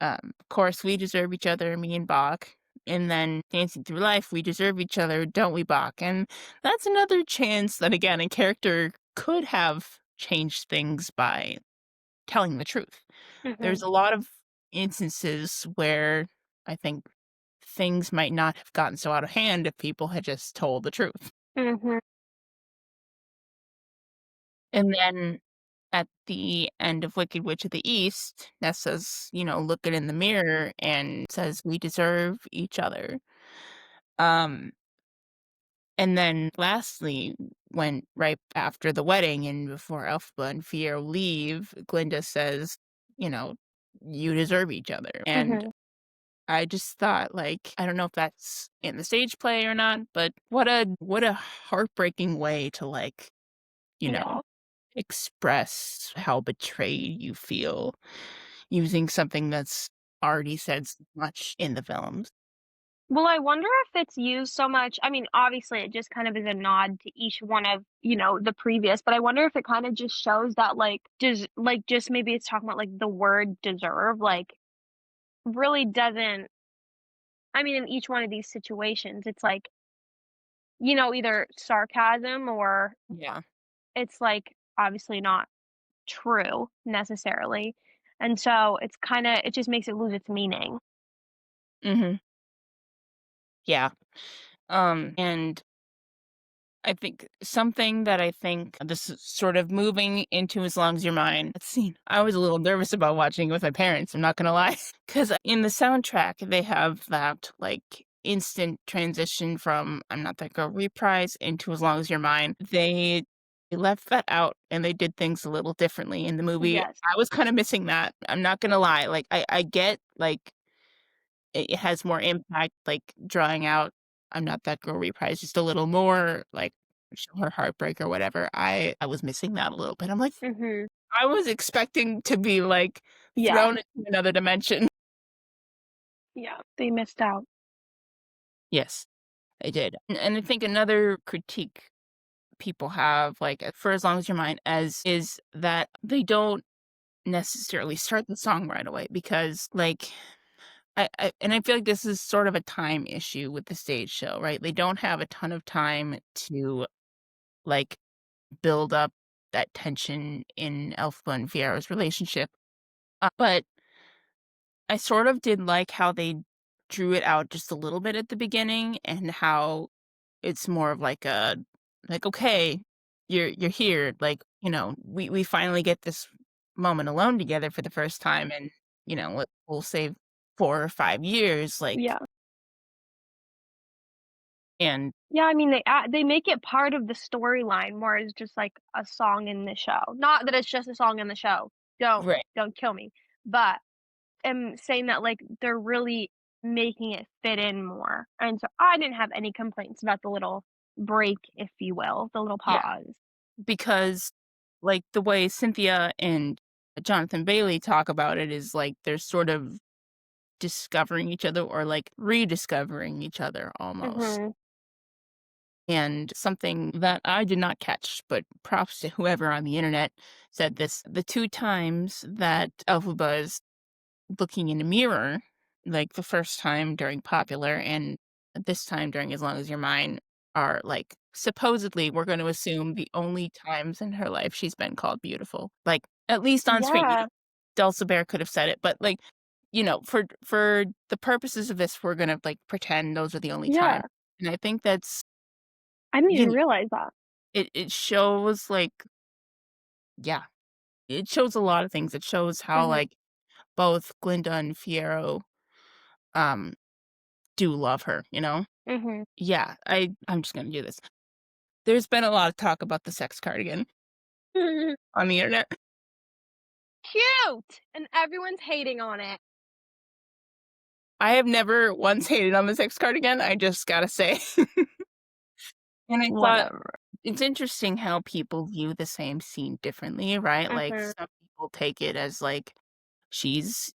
of course, "We deserve each other, me and Bach," and then Dancing Through Life, "We deserve each other, don't we, Bach?" And that's another chance that, again, a character could have changed things by telling the truth. mhm, There's a lot of instances where I think things might not have gotten so out of hand if people had just told the truth. mhm, And then at the end of Wicked Witch of the East, Nessa's, looking in the mirror and says, "We deserve each other." Um, and then lastly, when right after the wedding and before Elphaba and Fiyero leave, Glinda says, you know, "You deserve each other." And mhm. I just thought, like, I don't know if that's in the stage play or not, but what a heartbreaking way to, like, you know, Yeah. express how betrayed you feel using something that's already said so much in the films. Well, I wonder if it's used so much. I mean, obviously, it just kind of is a nod to each one of, the previous, but I wonder if it kind of just shows that, just maybe it's talking about, like, the word deserve, like, really doesn't I mean, in each one of these situations, it's like, either sarcasm or Yeah. it's, like, obviously not true necessarily. And so it just makes it lose its meaning. Mhm. Yeah. And I think something that I think this is sort of moving into As Long as You're Mine. That scene, I was a little nervous about watching it with my parents, I'm not gonna lie. Because in the soundtrack, they have that, like, instant transition from I'm Not That Girl reprise into As Long as You're Mine. They left that out, and they did things a little differently in the movie. Yes. I was kinda missing that, I'm not gonna lie. Like, I get, like, it has more impact, like, drawing out I'm Not That Girl reprise just a little more, like, show her heartbreak or whatever. I was missing that a little bit. I'm like, Mhm. I was expecting to be, like, Yeah. thrown into another dimension. Yeah. They missed out. Yes, I did. And I think another critique people have, like, for As Long as You're Mine, as is that they don't necessarily start the song right away because, like, I feel like this is sort of a time issue with the stage show, right? They don't have a ton of time to, like, build up that tension in Elphaba and Fiyara's relationship. But I sort of did like how they drew it out just a little bit at the beginning and how it's more of like a like, "Okay, you're here." Like, we finally get this moment alone together for the first time and, we'll say 4 or 5 years, like, Yeah. and Yeah, I mean, they make it part of the storyline more as just, like, a song in the show. Not that it's just a song in the show. Don't right, don't kill me. But am saying that, like, they're really making it fit in more, and so I didn't have any complaints about the little break, if you will, the little yeah, pause. because, like, the way Cynthia and Jonathan Bailey talk about it is, like, they're sort of discovering each other or, like, rediscovering each other almost. Mhm. And something that I did not catch, but props to whoever on the internet said this, the 2 times that Elphaba is looking in a mirror, like, the first time during Popular and this time during As Long as You're Mine, are, like, supposedly, we're gonna assume the only times in her life she's been called beautiful. Like, at least on screen, Yeah. Dulcibert could have said it, but, like, for the purposes of this, we're gonna, like, pretend those are the only Yeah. time. And I think that's I didn't you even know, realize that. it shows, like, yeah, it shows a lot of things. It shows how, Mhm. like, both Glinda and Fiero, um, do love her, you know? Mhm. Yeah, I'm just gonna do this. There's been a lot of talk about the sex cardigan on the internet. Cute! And everyone's hating on it. I have never once hated on the sex cardigan, I just gotta say. And I thought Whatever. it's interesting how people view the same scene differently, right? Like, Mhm. some people take it as, like, she's,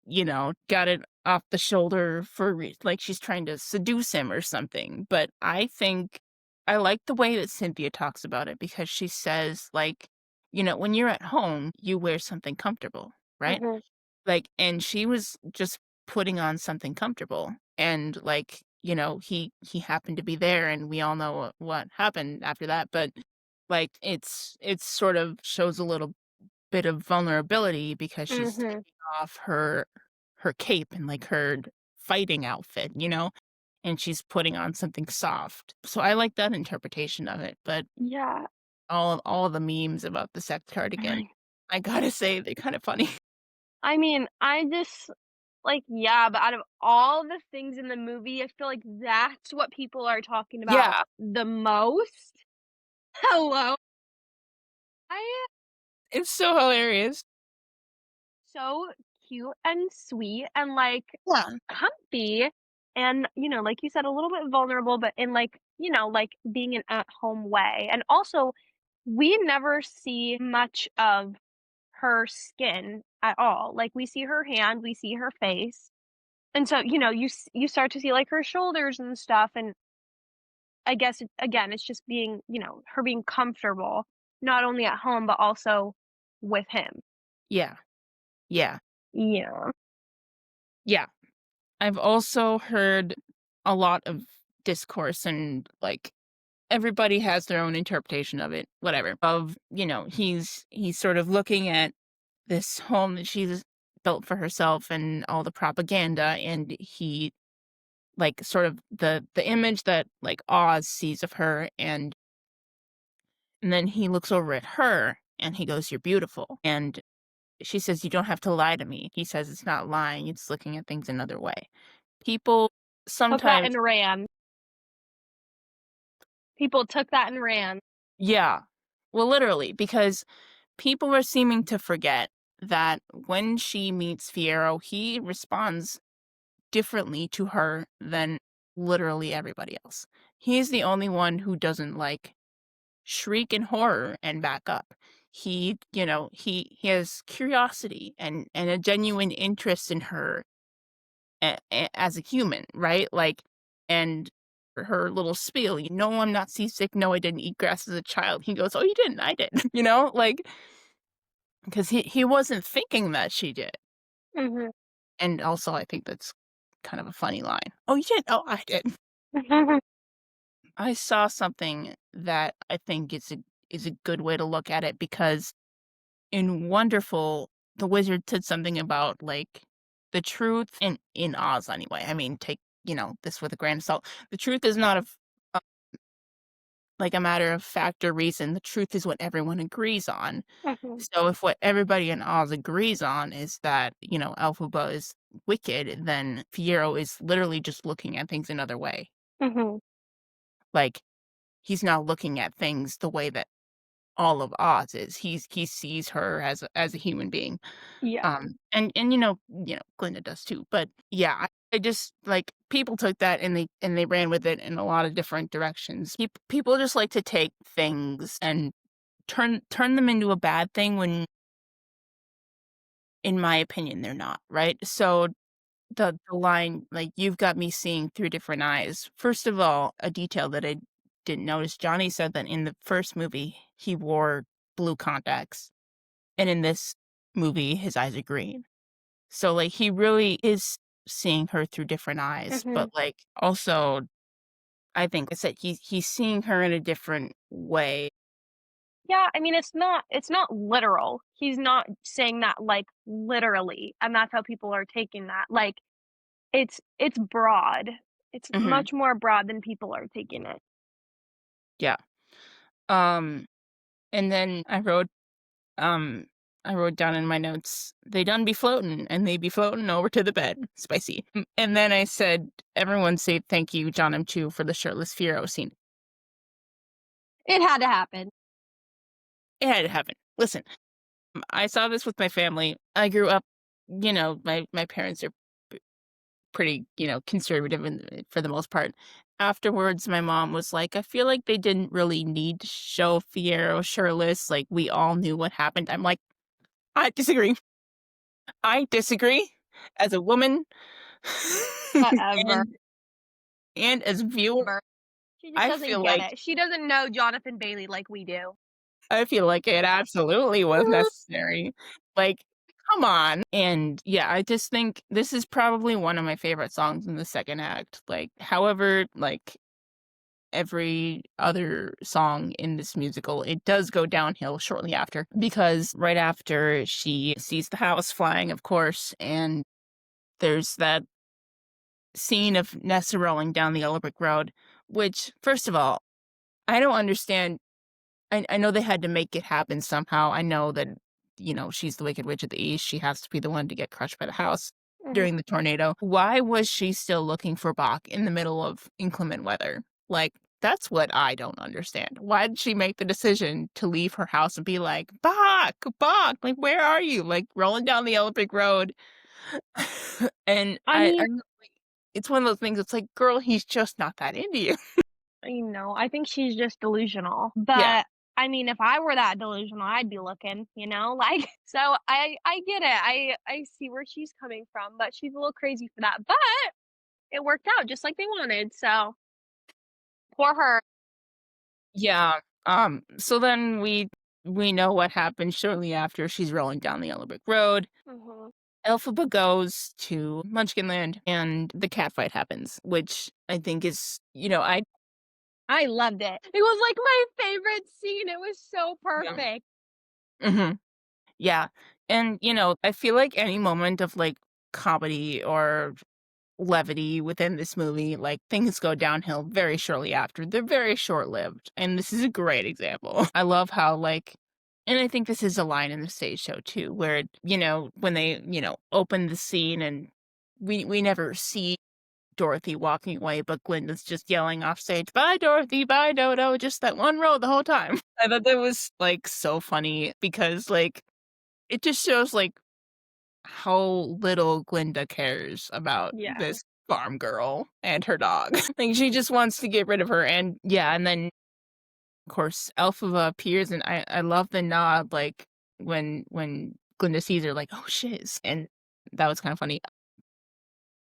got it off the shoulder for like, she's trying to seduce him or something, but I think I like the way that Cynthia talks about it because she says, like, "When you're at home, you wear something comfortable," right? Mhm. Like, and she was just putting on something comfortable, and, like, he happened to be there, and we all know what happened after that, but, like, it's sort of shows a little bit of vulnerability because she's Mhm. taking off her cape and, like, her fighting outfit, and she's putting on something soft. So I like that interpretation of it, but Yeah. all the memes about the sex cardigan, I gotta say they're kinda funny. I mean, I just like, yeah, but out of all the things in the movie, I feel like that's what people are talking about Yeah, the most. Hello? I it's so hilarious. so cute and sweet and, like, Yeah, comfy and, like you said, a little bit vulnerable, but in, like, like, being an at-home way, and also, we never see much of her skin at all. Like, we see her hand, we see her face, and so, you start to see, like, her shoulders and stuff, and I guess again, it's just being, her being comfortable, not only at home, but also with him. yeah, yeah, Yeah. yeah. I've also heard a lot of discourse and, like, everybody has their own interpretation of it, whatever, of, he's sort of looking at this home that she's built for herself and all the propaganda, and he, like, sort of the image that, like, Oz sees of her, and And then he looks over at her and he goes, "You're beautiful." And she says, "You don't have to lie to me." He says, "It's not lying, it's looking at things another way." People Took that sometimes and ran. People took that and ran. yeah. Well, literally, because people are seeming to forget that when she meets Fiero, he responds differently to her than literally everybody else. He's the only one who doesn't, like, shriek in horror and back up. He has curiosity and a genuine interest in her as a human, right? Like, and her little spiel, "No, I'm not seasick. No, I didn't eat grass as a child." He goes, "Oh, you didn't? I did." Like, because he wasn't thinking that she did. Mhm. And also, I think that's kind of a funny line. "Oh, you did? Oh, I did." I saw something that I think is a good way to look at it because in Wonderful, the wizard said something about, like, the truth in Oz anyway. I mean, take, this with a grain of salt. The truth is not a like, a matter of fact or reason. The truth is what everyone agrees on. Mhm. So if what everybody in Oz agrees on is that, Elphaba is wicked, then Fiero is literally just looking at things another way. Mhm. Like, he's not looking at things the way that all of Oz is. He sees her as a human being. Yeah. And Glinda does too. But yeah, I just like people took that and they ran with it in a lot of different directions. People just like to take things and turn them into a bad thing when in my opinion they're not, right? So the line, like, "You've got me seeing through different eyes." First of all, a detail that I didn't notice, Johnny said that in the first movie, he wore blue contacts, and in this movie, his eyes are green. So, like, he really is seeing her through different eyes, but, Mhm. like, also, I think I said he's seeing her in a different way. Yeah, I mean, it's not literal. He's not saying that, like, literally, and that's how people are taking that. Like, it's broad. It's Mhm. much more broad than people are taking it. Yeah. Um, and then Um, I wrote down in my notes, "They done be floatin', and they be floatin' over to the bed." Spicy. And then I said, "Everyone say thank you, John M. Chu, for the shirtless Fiero scene." It had to happen. It had to happen. Listen, I saw this with my family. I grew up, my parents are pretty, conservative for the most part. Afterwards, my mom was like, "I feel like they didn't really need to show Fiero shirtless. Like, we all knew what happened." I'm like, "I disagree. I disagree. As a woman, Whatever. and and as a viewer, She just I doesn't feel get like it. She doesn't know Jonathan Bailey like we do. it absolutely was necessary. Like, come on. And yeah, I just think this is probably one of my favorite songs in the second act. Like, however, like every other song in this musical, it does go downhill shortly after because right after she sees the house flying, of course, and there's that scene of Nessa rolling down the yellow brick road, which, first of all, I don't understand. I know they had to make it happen somehow. I know that, she's the Wicked Witch of the East. She has to be the one to get crushed by the house Mhm. during the tornado. Why was she still looking for Bach in the middle of inclement weather? Like, that's what I don't understand. Why did she make the decision to leave her house and be like, "Bach, Bach, like, where are you?" Like, rolling down the yellow brick road. And I mean, I'm like, it's one of those things, it's like, "Girl, he's just not that into you." I think she's just delusional. Yeah. But I mean, if I were that delusional, I'd be looking, like so I get it. I see where she's coming from, but she's a little crazy for that. But it worked out just like they wanted. So poor her. Yeah. So then we know what happened shortly after she's rolling down the yellow brick road. Mhm. Elphaba goes to Munchkinland and the cat fight happens, which I think is, I I loved it. It was like my favorite scene. It was so yeah. perfect. Hmm. Yeah. And, I feel like any moment of like comedy or levity within this movie. Like, things go downhill very shortly after. They're very short-lived, and this is a great example. I love how, like, and I think this is a line in the stage show too, where, when they, open the scene and we never see Dorothy walking away, but Glinda's just yelling off stage, "Bye, Dorothy, bye, Dodo," just that one row the whole time. I thought that was, like, so funny because, like, it just shows, like, how little Glinda cares about Yeah. this farm girl and her dog. Like, she just wants to get rid of her, and yeah, and then, of course, Elphaba appears, and I love the nod, like, when Glinda sees her, like, "Oh, shiz," and that was kinda funny.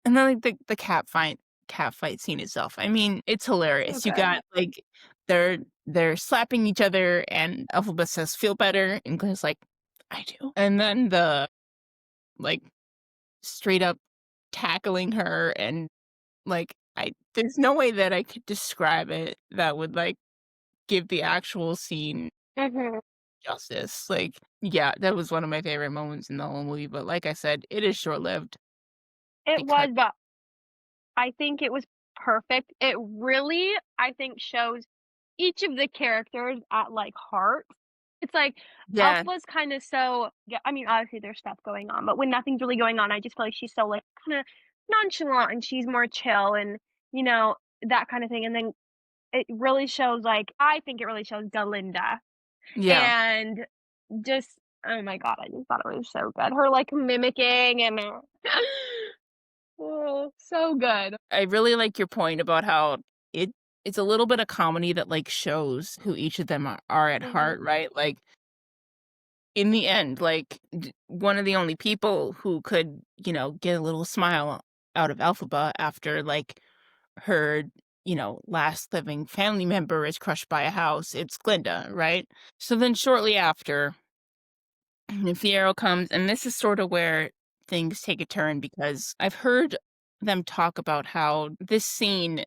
And then, like, the cat fight scene itself, I mean, it's So hilarious. You good. got, like, they're slapping each other, and Elphaba says, "Feel better?" And Glinda's like, "I do." And then like, straight up tackling her and, like, I there's no way that I could describe it that would, like, give the actual scene Mhm. justice. Like, yeah, that was one of my favorite moments in the whole movie, but like I said, it is short-lived It because was, but I think it was perfect. It really, I think, shows each of the characters at, like, heart. It's like yeah, Elpha's kinda so yeah, I mean, obviously, there's stuff going on, but when nothing's really going on, I just feel like she's so, like, kinda nonchalant and she's more chill and, that kinda thing, and then it really shows, like I think it really shows Galinda, yeah. and just oh my god, I just thought it was so good. Her, like, mimicking and oh, so good. I really like your point about how it it's a little bit of comedy that, like, shows who each of them are at Mhm, heart, right? Like, in the end, like, one of the only people who could, get a little smile out of Elphaba after, like, her, last living family member is crushed by a house, it's Glinda, right? So then shortly after, Fiero comes, and this is sort of where things take a turn because I've heard them talk about how this scene,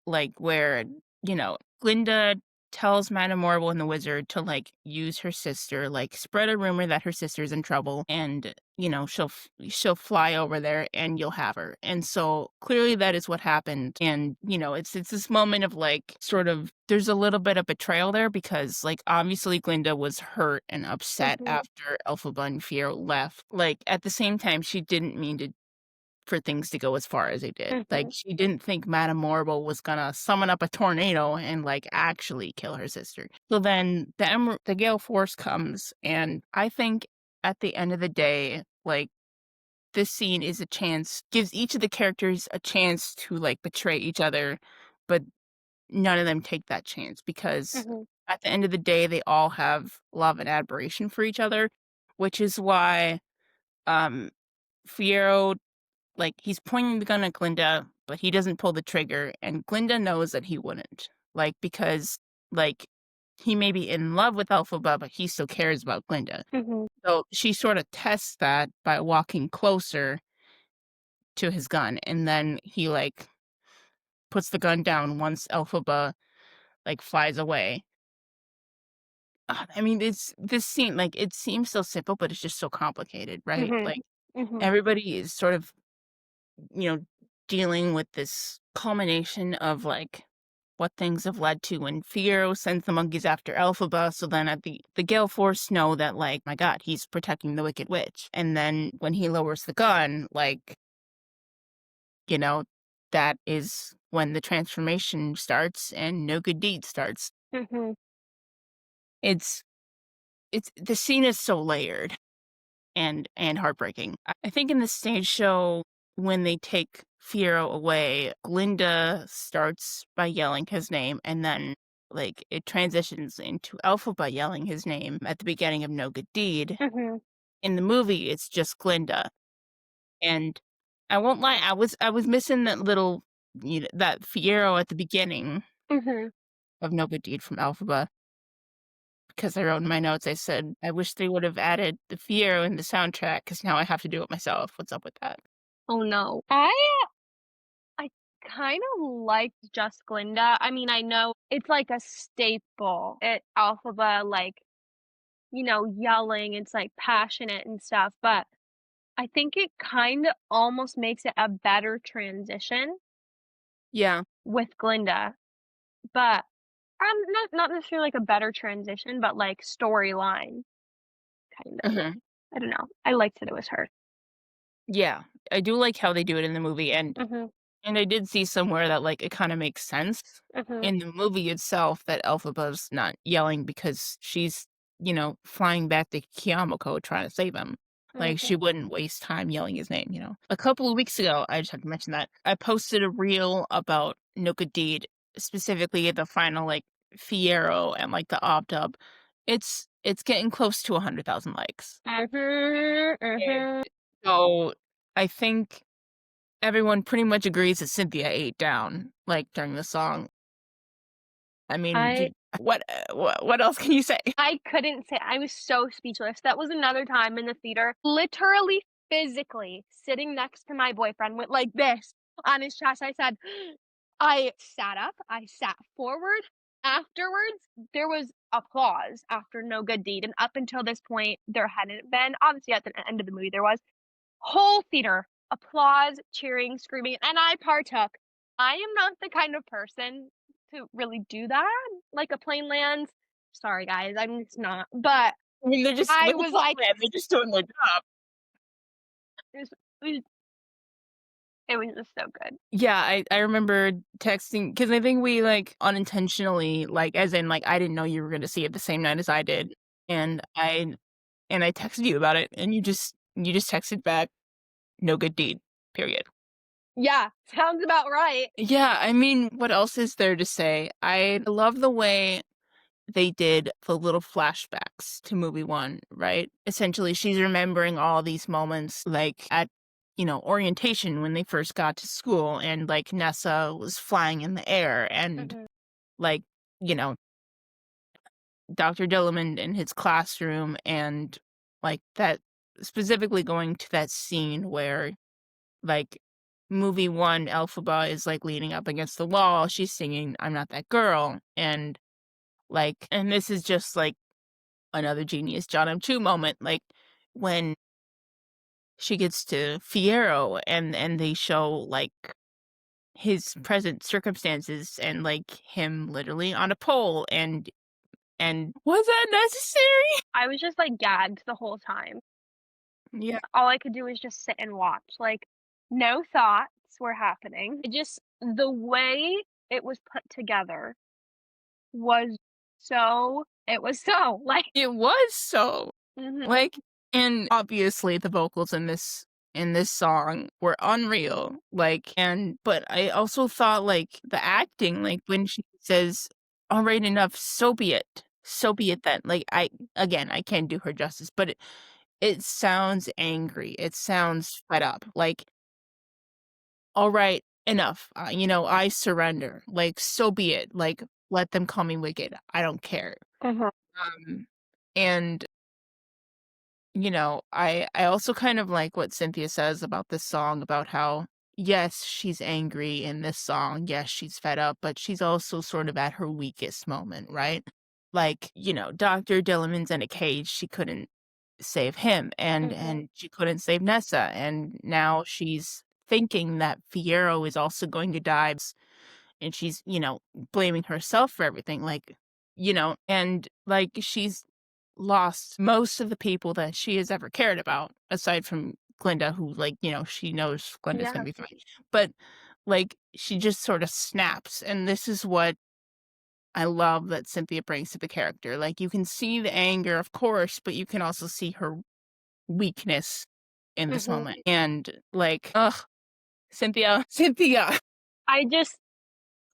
like, where, Glinda tells Madame Morrible and the wizard to, like, use her sister, like, spread a rumor that her sister's in trouble, and, she'll fly over there and you'll have her. And so, clearly that is what happened, and, it's this moment of, like, sort of there's a little bit of betrayal there because, like, obviously Glinda was hurt and upset mhm, after Elphaba and Fiero left. Like, at the same time, she didn't mean to for things to go as far as they did. Like, mhm, she didn't think Madame Morrible was gonna summon up a tornado and, like, actually kill her sister. So then the Gale Force comes, and I think at the end of the day, like, this scene is a chance gives each of the characters a chance to, like, betray each other, but none of them take that chance because mhm, at the end of the day, they all have love and admiration for each other, which is why, um, Fiero like, he's pointing the gun at Glinda, but he doesn't pull the trigger, and Glinda knows that he wouldn't. Like, because, like, he may be in love with Elphaba, but he still cares about Glinda. mhm, So she sort of tests that by walking closer to his gun, and then he, like, puts the gun down once Elphaba, like, flies away. I mean, it's this scene, like, it seems so simple, but it's just so complicated, right? mhm, Like, mhm, everybody is sort of, you know, dealing with this culmination of, like, what things have led to when Fiyero sends the monkeys after Elphaba, so then at the Gale Force know that, like, "My god, he's protecting the Wicked Witch." And then when he lowers the gun, like, you know, that is when the transformation starts and No Good Deed starts. mhm, It's the scene is so layered and heartbreaking. I think in the stage show, when they take Fiero away, Glinda starts by yelling his name, and then, like, it transitions into Elphaba yelling his name at the beginning of No Good Deed. mhm, In the movie, it's just Glinda, and I won't lie, I was missing that little that Fiero at the beginning mhm. of No Good Deed from Elphaba. Because I wrote in my notes, I said, "I wish they would have added the Fiero in the soundtrack, because now I have to do it myself. What's up with that?" Oh, no. I kinda liked Just Glinda. I mean, I know it's like a staple at Alphaba, like, yelling, it's, like, passionate and stuff, but I think it kinda almost makes it a better transition Yeah. with Glinda, but, not necessarily like a better transition, but, like, storyline, kind of. Mhm. I don't know. I liked that it was her. Yeah. I do like how they do it in the movie, Mhm, and I did see somewhere that, like, it kinda makes sense mhm, in the movie itself that Elphaba's not yelling because she's, flying back to Kyamako trying to save him. Like, she mhm. wouldn't waste time yelling his name. A couple of weeks ago, I just have to mention that, I posted a reel about No Good Deed, specifically the final, like, Fiero and, like, the Ob-Dub. It's getting close to 100,000 likes. Mhm, And mhm. so, I think everyone pretty much agrees that Cynthia ate down, like, during the song. I mean, I what else can you say? I couldn't say I was so speechless. That was another time in the theater, literally, physically sitting next to my boyfriend, went like this on his chest. I said, I sat up, I sat forward. Afterwards, there was applause after No Good Deed, and up until this point, there hadn't been. Obviously, at the end of the movie, there was. Whole theater, applause, cheering, screaming, and I partook. I am not the kind of person to really do that, like a plane lands. Sorry, guys, I'm just not. But I mean, they're just I like a was like, plan, they're just doing their job. it was it was just so good. Yeah, I remember texting because I think we, like, unintentionally, like, as in, like, I didn't know you were gonna see it the same night as I did, and I texted you about it, and you just texted back, "No good deed, period." Yeah, sounds about right. Yeah, I mean, what else is there to say? I love the way they did the little flashbacks to movie 1, right? Essentially, she's remembering all these moments, like, at, orientation when they first got to school and, like, Nessa was flying in the air and, Mhm, like, you know, Dr. Dillamond in his classroom and, like, that specifically going to that scene where, like, movie 1, Elphaba is, like, leaning up against the wall, she's singing "I'm Not That Girl," and this is just, like, another genius John M. Chu moment, like, when she gets to Fiero and they show, like, his present circumstances and, like, him literally on a pole and was that necessary? I was just, like, gagged the whole time. Yeah. All I could do was just sit and watch, like, no thoughts were happening. It just the way it was put together was it was so, like It was so, mhm, like and obviously the vocals in this song were unreal, like, and but I also thought, like, the acting, like, when she says, "Alright, enough, so be it then," like, I can't do her justice, but it sounds angry, it sounds fed up, like, "Alright, enough, I surrender, like, so be it, like, let them call me wicked, I don't care." mhm, Um, and I also kind of like what Cynthia says about this song about how, yes, she's angry in this song. Yes, she's fed up, but she's also sort of at her weakest moment, right? Like, Dr. Dillamond's in a cage. She couldn't save him and mhm, and she couldn't save Nessa. And now she's thinking that Fiero is also going to die and she's, blaming herself for everything, like, and, like, she's lost most of the people that she has ever cared about, aside from Glinda, who, like, she knows Glinda's yeah, gonna be fine, but, like, she just sort of snaps, and this is what I love that Cynthia brings to the character, like, you can see the anger, of course, but you can also see her weakness in this mhm. moment, and, like, ugh, Cynthia, Cynthia! I just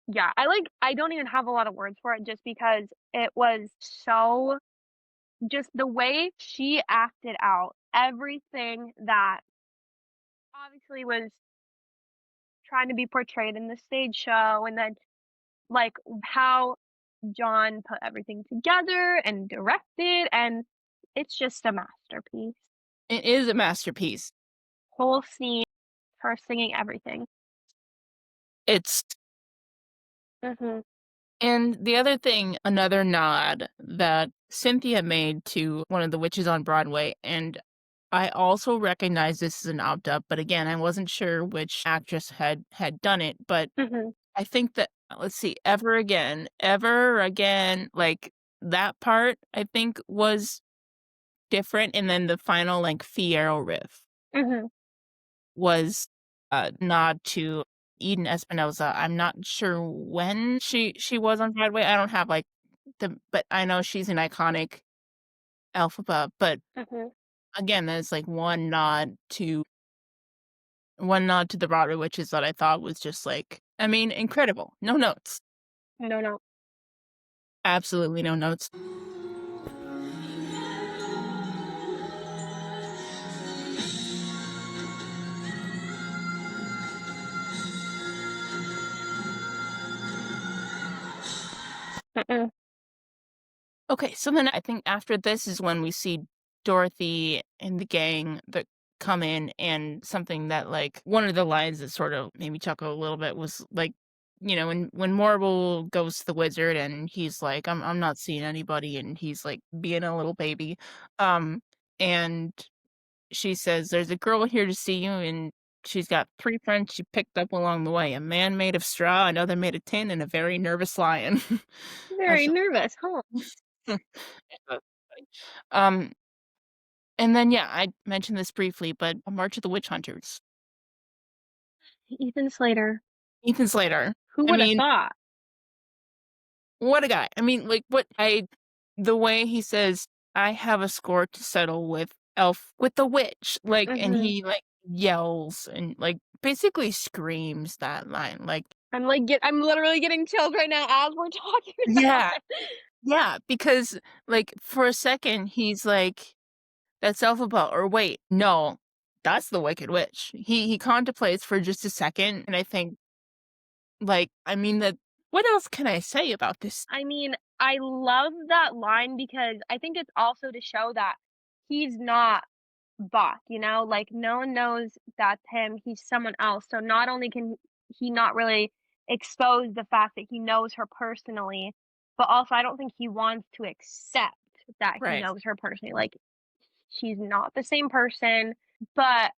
yeah, I don't even have a lot of words for it just because it was so just the way she acted out everything that obviously was trying to be portrayed in the stage show, and then, like, how John put everything together and directed, and it's just a masterpiece. It is a masterpiece. Whole scene, her singing everything. It's Mhm, And the other thing, another nod that Cynthia made to one of the witches on Broadway, and I also recognize this as an opt-up, but again, I wasn't sure which actress had done it, but Mhm, I think that let's see, Ever Again, like, that part I think was different, and then the final, like, Fiyero riff mhm. was a nod to Eden Espinosa. I'm not sure when she was on Broadway, I don't have, like, but I know she's an iconic Elphaba, but Mhm. again, there's, like, one nod to the Broadway witches that I thought was just, like, I mean, incredible. No notes. No, no. Absolutely no notes. Mm-mm. Okay, so then I think after this is when we see Dorothy and the gang that come in, and something that, like, one of the lines that sort of made me chuckle a little bit was like, when Morble goes to the wizard and he's like, I'm not seeing anybody, and he's like being a little baby. And she says, "There's a girl here to see you, and she's got 3 friends she picked up along the way, a man made of straw, another made of tin, and a very nervous lion." I Very was nervous, huh? like, um, and then, yeah, I mentioned this briefly, but A March of the Witch Hunters. Ethan Slater. Ethan Slater. Who I would have mean, thought? what a guy. I mean, like, the way he says, "I have a score to settle with the witch," like, and Mhm. he, like, yells and, like, basically screams that line, like, I'm literally getting chills right now as we're talking about yeah, it. yeah, because, like, for a second, he's like, "That's Elphaba," or, "Wait, no, that's the Wicked Witch." He contemplates for just a second, and I think, like, I mean, that what else can I say about this? I mean, I love that line because I think it's also to show that he's not Bach, you know? Like, no one knows that's him, he's someone else, so not only can he not really expose the fact that he knows her personally, but also I don't think he wants to accept that he Right. knows her personally, like, she's not the same person, but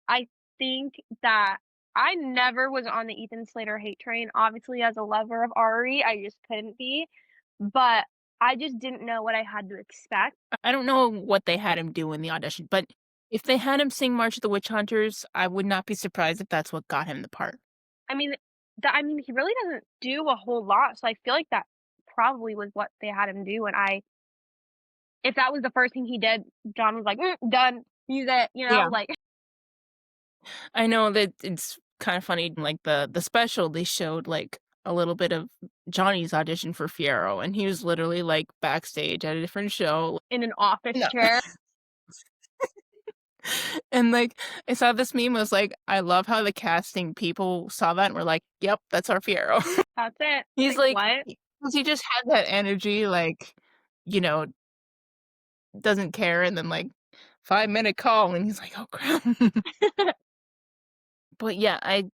I think that I never was on the Ethan Slater hate train, obviously, as a lover of Ari, I just couldn't be, but I just didn't know what I had to expect. I don't know what they had him do in the audition, but if they had him sing March of the Witch Hunters, I would not be surprised if that's what got him the part. I mean, he really doesn't do a whole lot, so I feel like that probably was what they had him do, and I if that was the first thing he did, John was like, done, use it," you know, Yeah. like I know that it's kind of funny, like, the special, they showed, like, a little bit of Johnny's audition for Fiyero, and he was literally, like, backstage at a different show. in an office No. chair. And, like, I saw this meme, was like, "I love how the casting people saw that and were like, 'Yep, that's our Fiyero.'" That's it. He's Like, like "What?" 'cause he just had that energy, like, you know, doesn't care, and then, like, 5-minute call, and he's like, "Oh, crap." But, yeah, I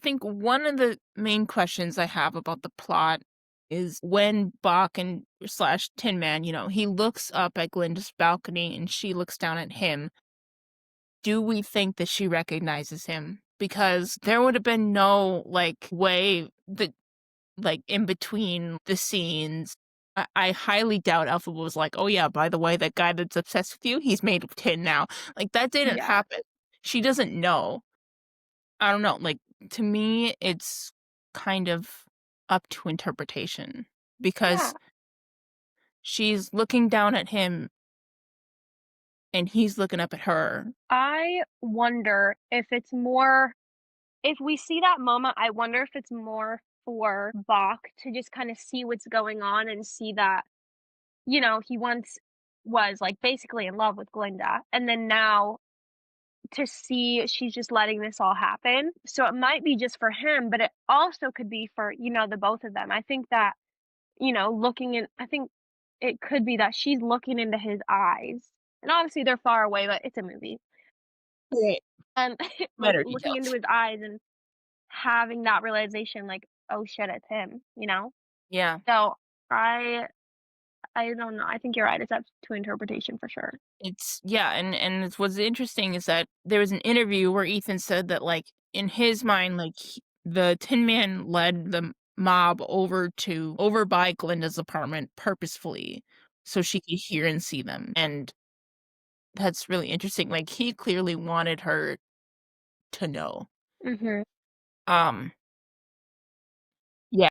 think one of the main questions I have about the plot is when Bach and slash Tin Man, he looks up at Glinda's balcony and she looks down at him. Do we think that she recognizes him? Because there would have been no, like, way that, like, in between the scenes. I highly doubt Alpha was like, "Oh, yeah, by the way, that guy that's obsessed with you, he's made of tin now." Like, that didn't Yeah. happen. She doesn't know. I don't know, like, to me, it's kind of up to interpretation Yeah. because she's looking down at him and he's looking up at her. I wonder if we see that moment, I wonder if it's more for Bach to just kinda see what's going on and see that, he once was, like, basically in love with Glinda, and then now to see she's just letting this all happen. So it might be just for him, but it also could be for, the both of them. I think that, I think it could be that she's looking into his eyes. And obviously they're far away, but it's a movie. Right. And like Better looking into details. his eyes and having that realization like, oh shit, it's him, you know? Yeah. So I I don't know, I think you're right, it's up to interpretation for sure. It's yeah, what's interesting is that there was an interview where Ethan said that, like, in his mind, like, the Tin Man led the mob over by Glinda's apartment purposefully so she could hear and see them, and that's really interesting, like, he clearly wanted her to know. Mhm, Um, yeah.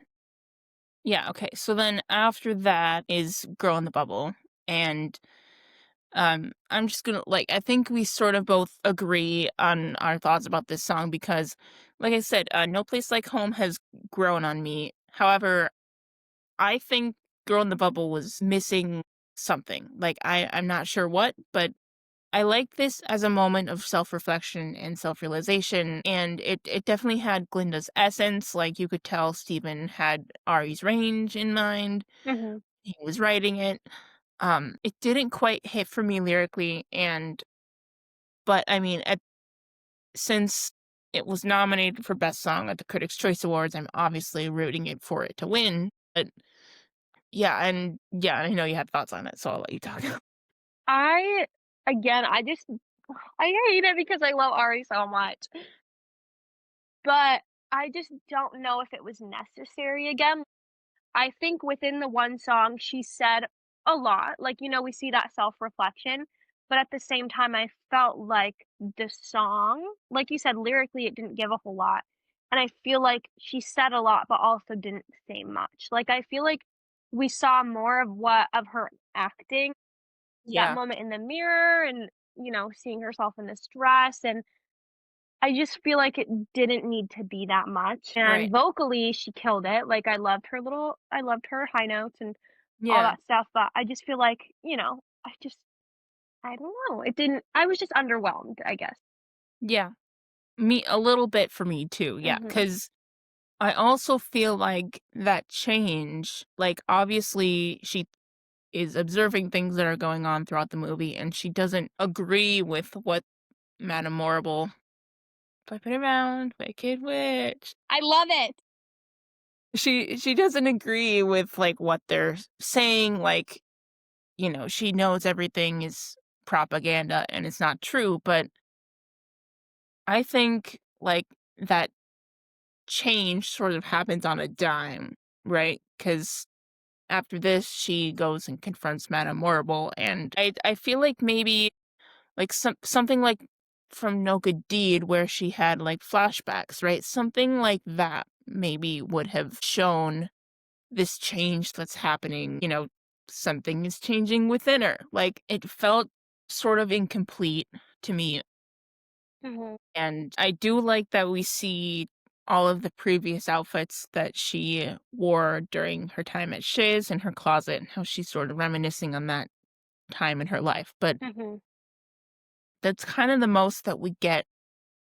Yeah, okay, so then after that is Girl in the Bubble, and I'm just gonna like I think we sort of both agree on our thoughts about this song because, like I said, No Place Like Home has grown on me. However, I think Girl in the Bubble was missing something. Like I'm not sure what, but I like this as a moment of self-reflection and self-realization, and it definitely had Glinda's essence. Like you could tell Stephen had Ari's range in mind. mhm, He was writing it. It didn't quite hit for me lyrically, and but I mean, since it was nominated for Best Song at the Critics' Choice Awards, I'm obviously rooting it for it to win. But yeah, I know you had thoughts on it, so I'll let you talk. I again, I hate it because I love Ari so much, but I just don't know if it was necessary again. I think within the one song, she said a lot, like, we see that self-reflection, but at the same time, I felt like the song, like you said, lyrically, it didn't give a whole lot, and I feel like she said a lot, but also didn't say much. Like, I feel like we saw more of her acting, that Yeah, moment in the mirror and, seeing herself in this dress, and I just feel like it didn't need to be that much, and right. vocally, she killed it, like, I loved her high notes and all Yeah, that stuff, but I just feel like, I don't know, it didn't I was just underwhelmed, I guess. yeah. Me a little bit for me too, yeah, Mhm, because I also feel like that change, like, obviously, she is observing things that are going on throughout the movie, and she doesn't agree with what Madame Morrible flip it around, wicked witch. I love it. She doesn't agree with, like, what they're saying, like, she knows everything is propaganda and it's not true, but I think, like, that change sort of happens on a dime, right? Because after this, she goes and confronts Madame Morrible, and I feel like maybe, like, something like from No Good Deed where she had, like, flashbacks, right? Something like that maybe would have shown this change that's happening, something is changing within her. Like, it felt sort of incomplete to me, Mhm, and I do like that we see all of the previous outfits that she wore during her time at Shiz in her closet and how she's sort of reminiscing on that time in her life, but mhm. that's kind of the most that we get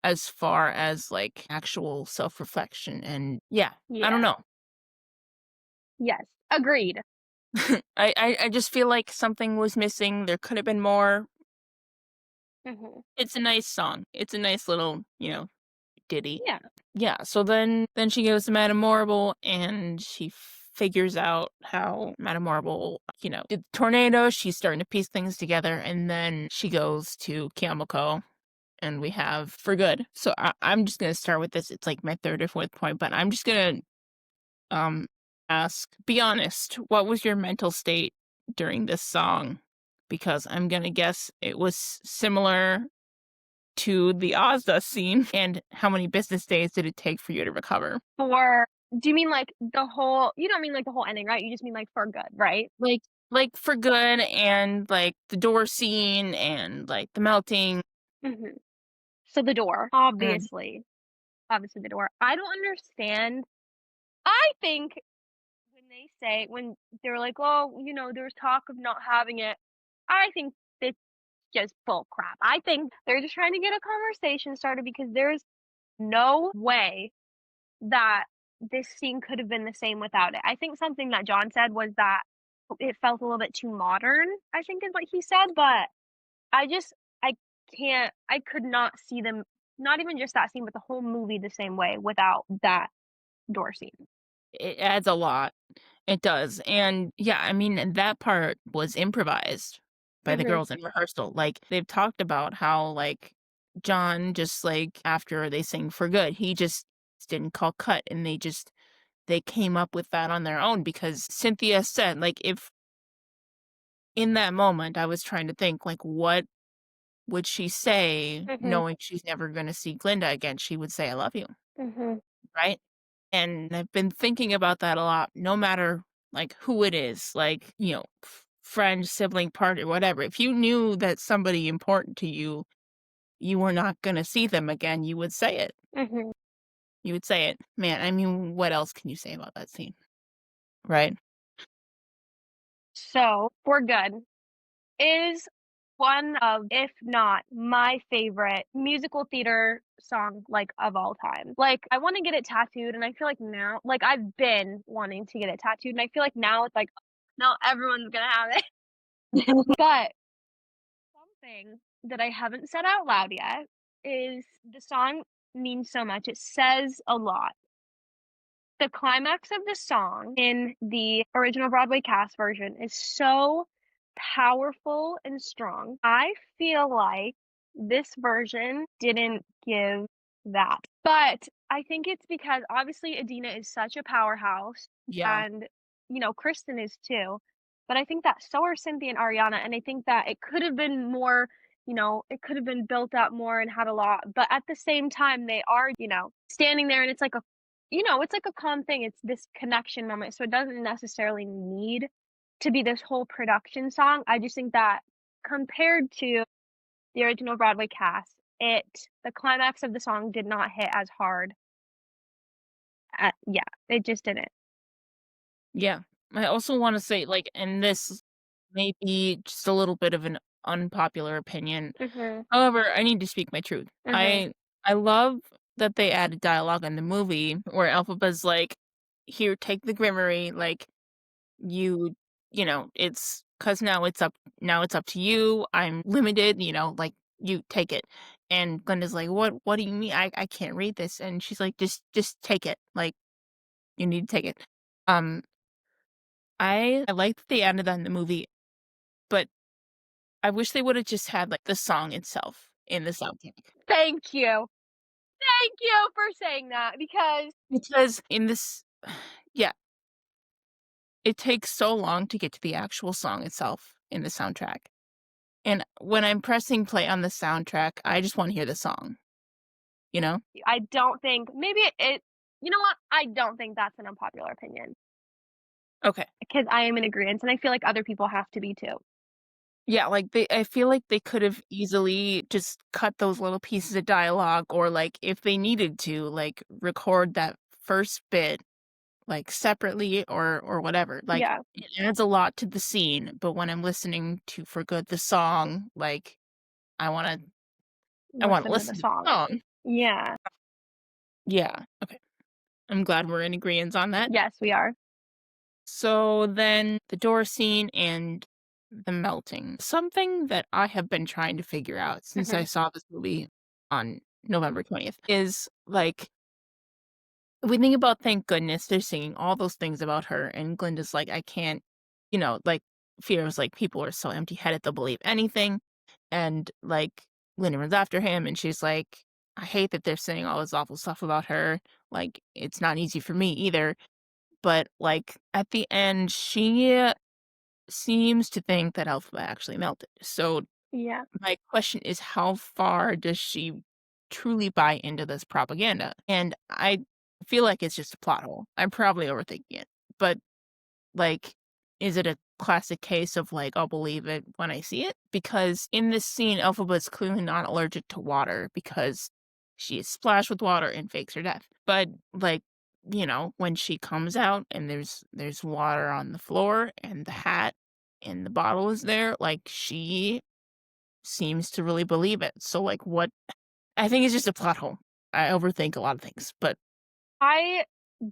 as far as, like, actual self-reflection, and yeah, I don't Yeah, know. yes, agreed. I just feel like something was missing, there could have been more. Mhm. It's a nice song. It's a nice little, ditty. Yeah, Yeah, so then she goes to Madame Morrible, and she figures out how Madame Morrible, did the tornado, she's starting to piece things together, and then she goes to Kyamako, and we have For Good. So I'm just gonna start with this, it's like my 3rd or 4th point, but I'm just gonna, um, ask, be honest, what was your mental state during this song? Because I'm gonna guess it was similar to the Ozda scene, and how many business days did it take for you to recover? for do you mean, like, the whole you don't mean, like, the whole ending, right? You just mean, like, for good, right? Like, For Good and, like, the door scene and, like, the melting. Mhm. So the door, Mm, obviously the door. I don't understand. I think when they're like, "Oh, there's talk of not having it," I think it's just bull crap. I think they're just trying to get a conversation started because there's no way that this scene could have been the same without it. I think something that John said was that it felt a little bit too modern, I think is what he said, but I just I could not see them not even just that scene, but the whole movie the same way without that door scene. It adds a lot. It does, and yeah, I mean, that part was improvised by the Mhm. girls in rehearsal. Like, they've talked about how, like, John just, like, after they sing "For Good," he just didn't call cut, and they came up with that on their own because Cynthia said, like, if in that moment I was trying to think, like, what would she say Mhm. knowing she's never gonna see Glinda again? She would say, "I love you," Mhm. right? And I've been thinking about that a lot, no matter, like, who it is, like, friend, sibling, partner, whatever. If you knew that somebody important to you, you were not gonna see them again, you would say it. Mhm. You would say it. Man, I mean, what else can you say about that scene, right? So, For Good is one of, if not my favorite musical theater song, like, of all time. Like, I wanna get it tattooed, and I feel like now like, I've been wanting to get it tattooed, and I feel like now it's like, now everyone's gonna have it. But something that I haven't said out loud yet is the song means so much. It says a lot. The climax of the song in the original Broadway cast version is so powerful and strong. I feel like this version didn't give that. But I think it's because obviously Adina is such a powerhouse Yeah. and, Kristen is too. But I think that so are Cynthia and Ariana. And I think that it could have been more, it could have been built up more and had a lot. But at the same time, they are, standing there and it's like it's like a calm thing, it's this connection moment, so it doesn't necessarily need to be this whole production song. I just think that compared to the original Broadway cast, the climax of the song did not hit as hard. Yeah, it just didn't. Yeah. I also wanna say, like, and this may be just a little bit of an unpopular opinion. Mhm, However, I need to speak my truth. mhm. I love that they added dialogue in the movie where Elphaba's like, "Here, take the Grimmery, like, you it's 'cause now it's up to you, I'm limited, like, you take it." And Glenda's like, What do you mean? I can't read this." And she's like, Just take it, like, you need to take it." Um, I like that they added that in the movie, but I wish they would've just had, like, the song itself in the soundtrack. Thank you. Thank you for saying that because Because in this yeah, it takes so long to get to the actual song itself in the soundtrack, and when I'm pressing play on the soundtrack, I just wanna hear the song, you know? I don't think maybe it you know what? I don't think that's an unpopular opinion Okay. because I am in agreeance, and I feel like other people have to be too. Yeah, like, I feel like they could've easily just cut those little pieces of dialogue or, like, if they needed to, like, record that first bit, like, separately or whatever, like, Yeah, it adds a lot to the scene, but when I'm listening to For Good, the song, like, I wanna I wanna listen to the listen to the song. song. Yeah. Yeah, okay. I'm glad we're in agreeance on that. Yes, we are. So then the door scene and the melting. Something that I have been trying to figure out since I Mhm. saw this movie on November 20th is like we think about thank goodness they're singing all those things about her and Glinda's like, I can't, like feels like people are so empty headed they'll believe anything. And like Glinda runs after him and she's like, I hate that they're saying all this awful stuff about her. Like, it's not easy for me either. But, like, at the end, she seems to think that Elphaba actually melted. So, Yeah. my question is how far does she truly buy into this propaganda? And I feel like it's just a plot hole. I'm probably overthinking it. But like, is it a classic case of, like, I'll believe it when I see it? Because in this scene, Elphaba is clearly not allergic to water because she is splashed with water and fakes her death. But, like, when she comes out and there's water on the floor and the hat and the bottle is there, like, she seems to really believe it. So, like, what I think it's just a plot hole. I overthink a lot of things, but I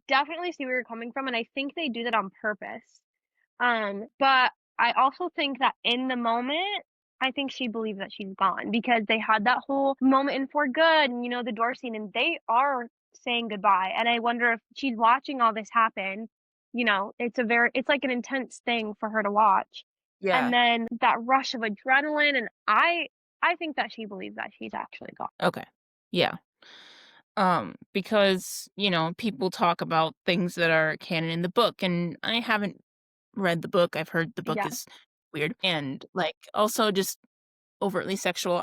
definitely see where you're coming from, and I think they do that on purpose. But I also think that in the moment, I think she believed that she's gone because they had that whole moment in For Good and, the door scene, and they are saying goodbye, and I wonder if she's watching all this happen, it's like an intense thing for her to watch, and Yeah. then that rush of adrenaline, and I think that she believes that she's actually gone. Okay. Yeah. Because, people talk about things that are canon in the book, and I haven't read the book. I've heard the book Yeah. is weird and, like, also just overtly sexual.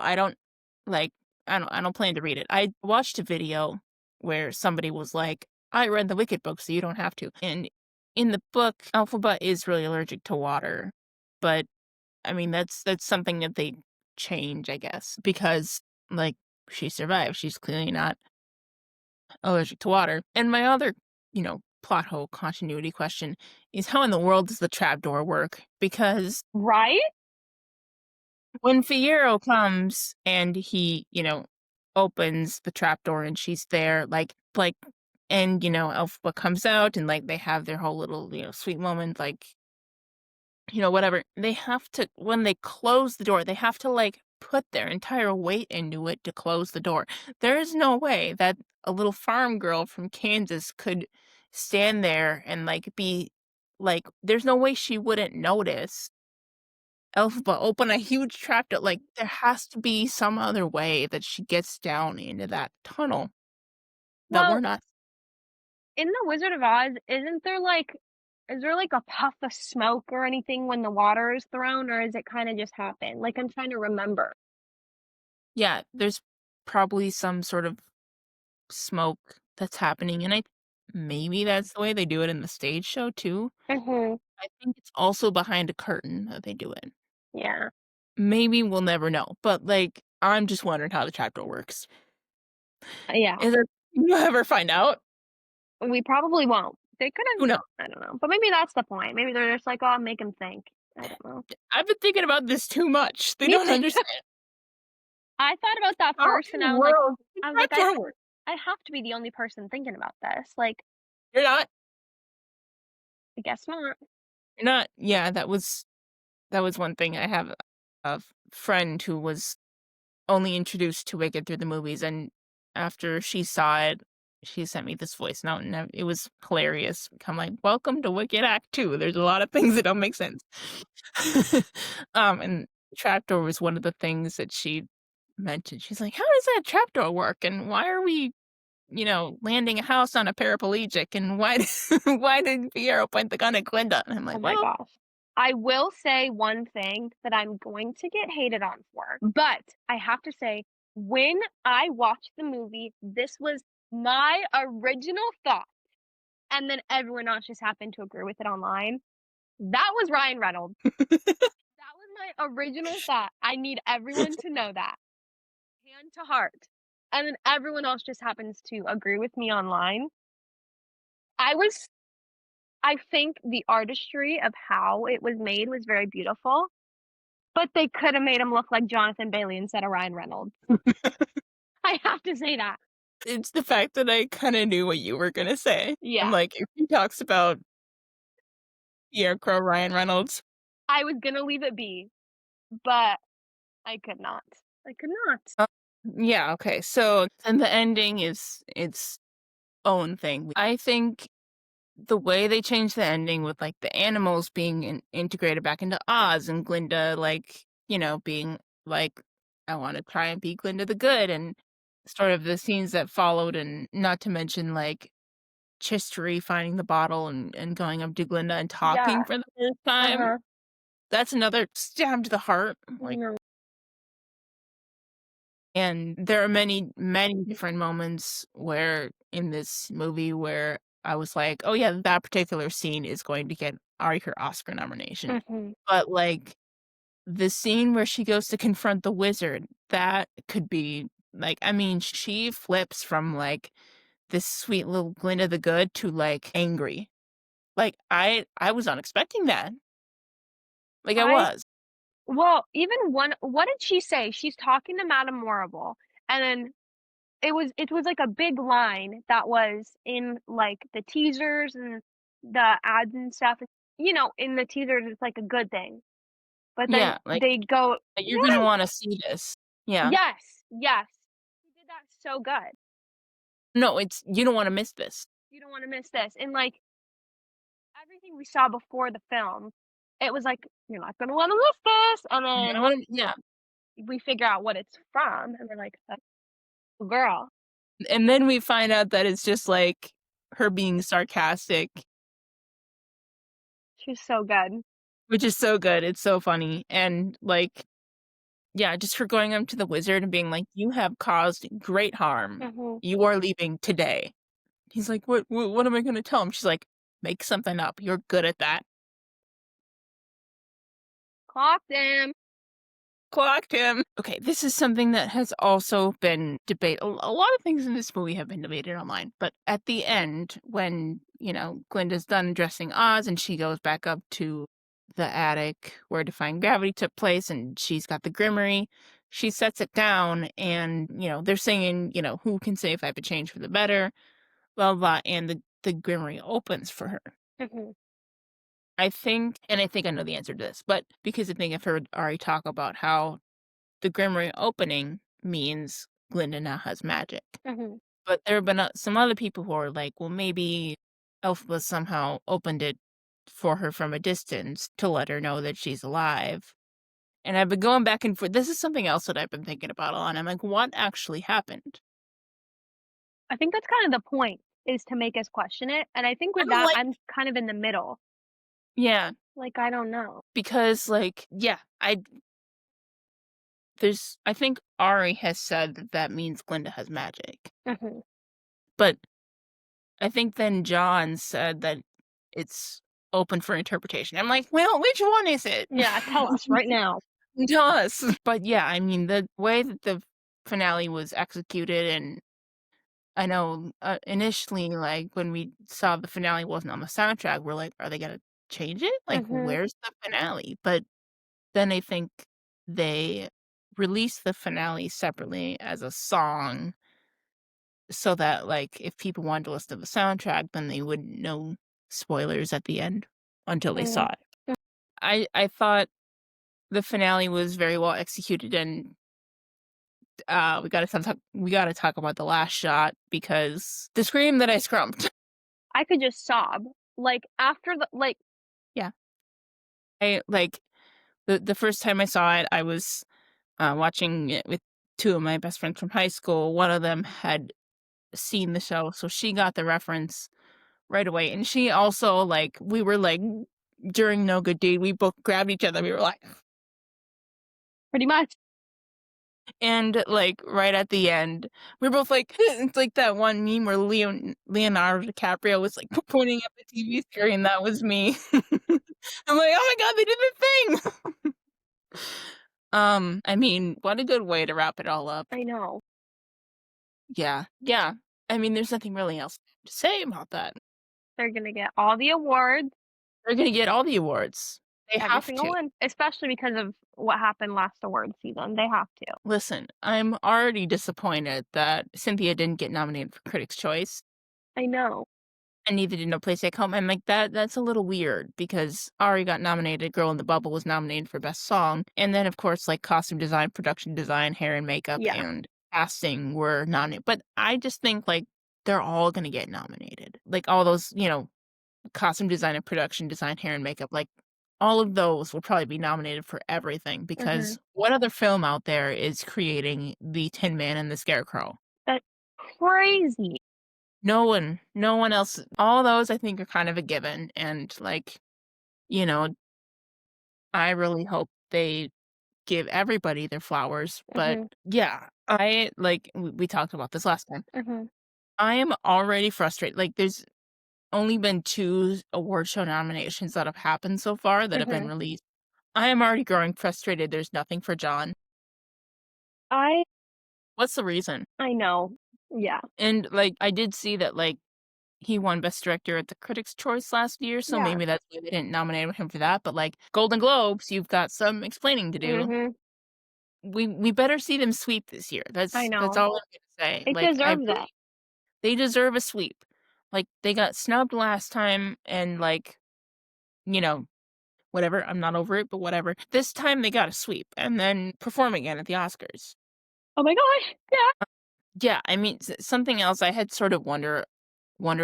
Like, I don't plan to read it. I watched a video where somebody was like, "I read the Wicked book, so you don't have to." And in the book, Elphaba is really allergic to water, but, I mean, that's something that they change, I guess, because, like, she survived. She's clearly not allergic to water. And my other, plot hole continuity question is how in the world does the trapdoor work? Because Right? when Fiyero comes and he, opens the trapdoor and she's there, and, Elphaba comes out and, like, they have their whole little, sweet moment, like, whatever. They have to, when they close the door, they have to, like, put their entire weight into it to close the door. There is no way that a little farm girl from Kansas could stand there and, like, there's no way she wouldn't notice Elphaba open a huge trapdoor. Like, there has to be some other way that she gets down into that tunnel that we're Well, not. in The Wizard of Oz, is there like a puff of smoke or anything when the water is thrown, or is it kinda just happen? Like, I'm trying to remember. Yeah, there's probably some sort of smoke that's happening, and maybe that's the way they do it in the stage show too. Mhm. I think it's also behind a curtain that they do it. Yeah. Maybe we'll never know, but, like, I'm just wondering how the trapdoor works. Yeah. Is it you'll ever find out? We probably won't. They Who could've knows? I don't know, but maybe that's the point. Maybe they're just like, "Oh, make him think." I don't know. I've been thinking about this too much. They Me don't too. understand. I thought about that How first, in and the world does the I was like, trapdoor work? I have to be the only person thinking about this, like, You're not. I guess not. You're not. Yeah, that was one thing. I have a friend who was only introduced to Wicked through the movies, and after she saw it, she sent me this voice note, and it was hilarious. I'm like, "Welcome to Wicked Act 2. There's a lot of things that don't make sense." And trapdoor was one of the things that she mentioned. She's like, "How does that trapdoor work? And why are we, landing a house on a paraplegic? And why did why did Piero point the gun at Glinda?" And I'm Oh like, my "Well." gosh. I will say one thing that I'm going to get hated on for, but I have to say, when I watched the movie, this was my original thought, and then everyone else just happened to agree with it online. That was Ryan Reynolds. That was my original thought. I need everyone to know that. Hand to heart. And then everyone else just happens to agree with me online. I was I think the artistry of how it was made was very beautiful, but they coulda made him look like Jonathan Bailey instead of Ryan Reynolds. I have to say that. It's the fact that I kinda knew what you were gonna say. I'm Yeah. like, if he talks about Pierre Crow, Ryan Reynolds. I was gonna leave it be, but I could not. I could not. Uh, yeah, okay, so and the ending is its own thing. I think the way they changed the ending with, like, the animals being integrated back into Oz and Glinda, like, being like, "I wanna try and be Glinda the Good," and sort of the scenes that followed, and not to mention, like, Chistery finding the bottle and going up to Glinda and talking Yeah. for the first time. Uh-huh. That's another stab to the heart, I like, know. and there are many, many different moments where in this movie where I was like, "Oh, yeah, that particular scene is going to get Ari her Oscar nomination." Mhm. But, like, the scene where she goes to confront the wizard, that could be like, I mean, she flips from, like, this sweet little Glinda the Good to, like, angry. Like, I was not expecting that. Like, I I was. well, even one what did she say? She's talking to Madame Morrible, and then it was like a big line that was in, like, the teasers and the ads and stuff. In the teasers, it's like a good thing, but then Yeah, like, they go, you're gonna "What?" wanna see this. Yeah. Yes, yes. She did that so good. No, it's you don't wanna miss this. You don't wanna miss this, and, like, everything we saw before the film, it was like, "You're not gonna wanna miss this," and You don't then wanna yeah, we figure out what it's from, and we're like, "Oh, girl." and then we find out that it's just, like, her being sarcastic, She's so good. which is so good, it's so funny, and, like, yeah, just her going up to the wizard and being like, "You have caused great harm. Mhm. You are leaving today." He's like, What am I gonna tell him?" She's like, "Make something up. You're good at that." Clocked him. Clocked him. Okay, this is something that has also been debate a lot of things in this movie have been debated online, but at the end, when, Glinda's done addressing Oz and she goes back up to the attic where Defying Gravity took place and she's got the Grimory, she sets it down and, they're singing, "Who can say if I have a change for the better?" Blah, blah, and the Grimory opens for her. Mhm. I think I know the answer to this, but because I think I've heard Ari talk about how the Grimory opening means Glinda now has magic. Mhm. But there have been some other people who are like, well, maybe Elphaba somehow opened it for her from a distance to let her know that she's alive. And I've been going back and forth. This is something else that I've been thinking about a lot. I'm like, what actually happened? I think that's kind of the point, is to make us question it, and I think with I'm that, like, I'm kind of in the middle. yeah, Like, I don't know. because like, yeah, I think Ari has said that that means Glinda has magic. Mhm. But I think then John said that it's open for interpretation. I'm like, "Well, which one is it?" Yeah, tell us right now. Tell us. But, yeah, I mean, the way that the finale was executed and I know, initially, like, when we saw the finale wasn't on the soundtrack, we're like, "Are they gonna change it? Like, Mhm. where's the finale?" But then I think they released the finale separately as a song so that, like, if people wanted to listen to the soundtrack, then they wouldn't know spoilers at the end until they saw Mm. it. I thought the finale was very well executed, and, we gotta talk about the last shot because the scream that I scrumped. I could just sob. Like, after the like Yeah. The first time I saw it, I was, watching it with 2 of my best friends from high school. One of them had seen the show, so she got the reference right away, and she also, like we were, like during No Good Deed, we both grabbed each other, we were like pretty much. and, like, right at the end, we are both like it's like that one meme where Leonardo DiCaprio was, like, pointing at the TV screen, that was me. I'm like, "Oh my god, they did the thing!" I mean, what a good way to wrap it all up. I know. Yeah, yeah. I mean, there's nothing really else to say about that. They're gonna get all the awards, They're gonna get all the awards. They every have single to. one, especially because of what happened last awards season. They have to. Listen, I'm already disappointed that Cynthia didn't get nominated for Critics' Choice, I know. and neither did No Place Like Home. I'm like, that's a little weird because Ari got nominated, Girl in the Bubble was nominated for Best Song, and then, of course, like, costume design, production design, hair and makeup, Yeah. and casting were nominated. But I just think, like, they're all gonna get nominated. Like, all those, costume design and production design, hair and makeup, like, all of those will probably be nominated for everything Mhm. because what other film out there is creating the Tin Man and the Scarecrow? That's crazy. No one else. All those I think are kind of a given, and, like, you know, I really hope they give everybody their flowers, but Mhm. yeah, we talked about this last time. Mhm. I am already frustrated, like, there's only been 2 award show nominations that have happened so far that have been Mhm. released. I am already growing frustrated there's nothing for John. I What's the reason? I know. Yeah. And, like, I did see that, like, he won Best Director at the Critics' Choice last year, so Yeah. maybe that's why they didn't nominate him for that, but, like, Golden Globes, you've got some explaining to do. Mhm. We better see them sweep this year. I That's know. all I'm gonna say. It Like, I deserves it. really they deserve a sweep. Like, they got snubbed last time and, like, you know, whatever, I'm not over it, but whatever. This time they got a sweep and then perform again at the Oscars. Oh my gosh. Yeah. Yeah, I mean, something else I had sort of wondered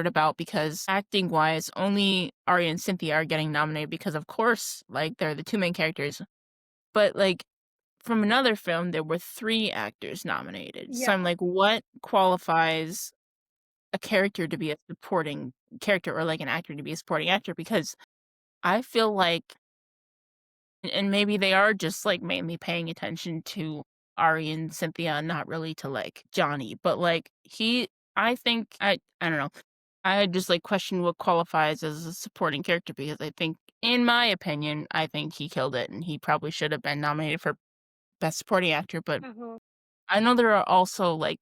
about because acting wise, only Arya and Cynthia are getting nominated because, of course, like they're the two main characters. But like from another film, there were three actors nominated. So I'm Yeah. like, what qualifies a character to be a supporting character or like an actor to be a supporting actor? Because I feel like, and maybe they are just like mainly paying attention to Ari and Cynthia, and not really to like Johnny, but like I think I don't know. I just like question what qualifies as a supporting character because I think, in my opinion, I think he killed it and he probably should have been nominated for best supporting actor. But Mhm. I know there are also like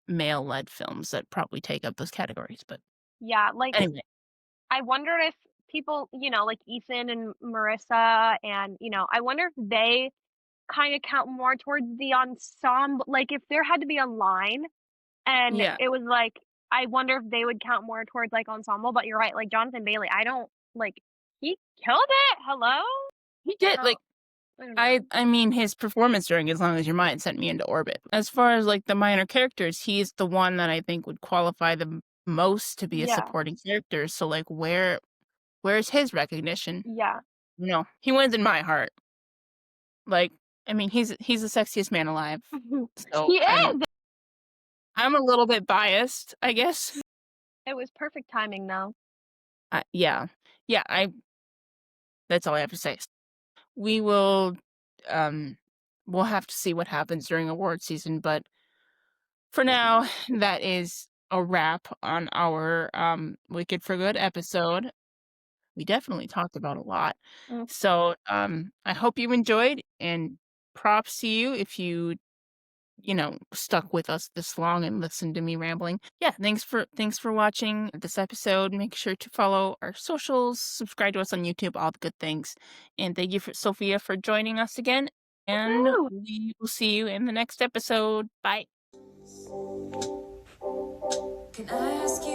male led films that probably take up those categories. But Yeah, like, anyway, I wonder if people, like Ethan and Marissa and, I wonder if they kinda count more towards the ensemble like, if there had to be a line and yeah, it was like, I wonder if they would count more towards, like, ensemble, but you're right, like, Jonathan Bailey, I don't like, he killed it, hello? he did So, like I don't know. I mean, his performance during As Long as Your Mind sent me into orbit. As far as, like, the minor characters, he's the one that I think would qualify the most to be a Yeah, supporting character, so, like, where's his recognition? yeah. No, he wins in my heart. Like, I mean, he's the sexiest man alive, so He is! I'm a little bit biased, I guess. It was perfect timing, though. Yeah. Yeah, that's all I have to say. We will, um we'll have to see what happens during award season, but for now, that is a wrap on our Wicked for Good episode. We definitely talked about a lot. Mm. So, I hope you enjoyed, and props to you if you stuck with us this long and listened to me rambling. Yeah, thanks for watching this episode. Make sure to follow our socials, subscribe to us on YouTube, all the good things. And thank you for Sophia for joining us again. And Woohoo! we will see you in the next episode. Bye. Can I ask you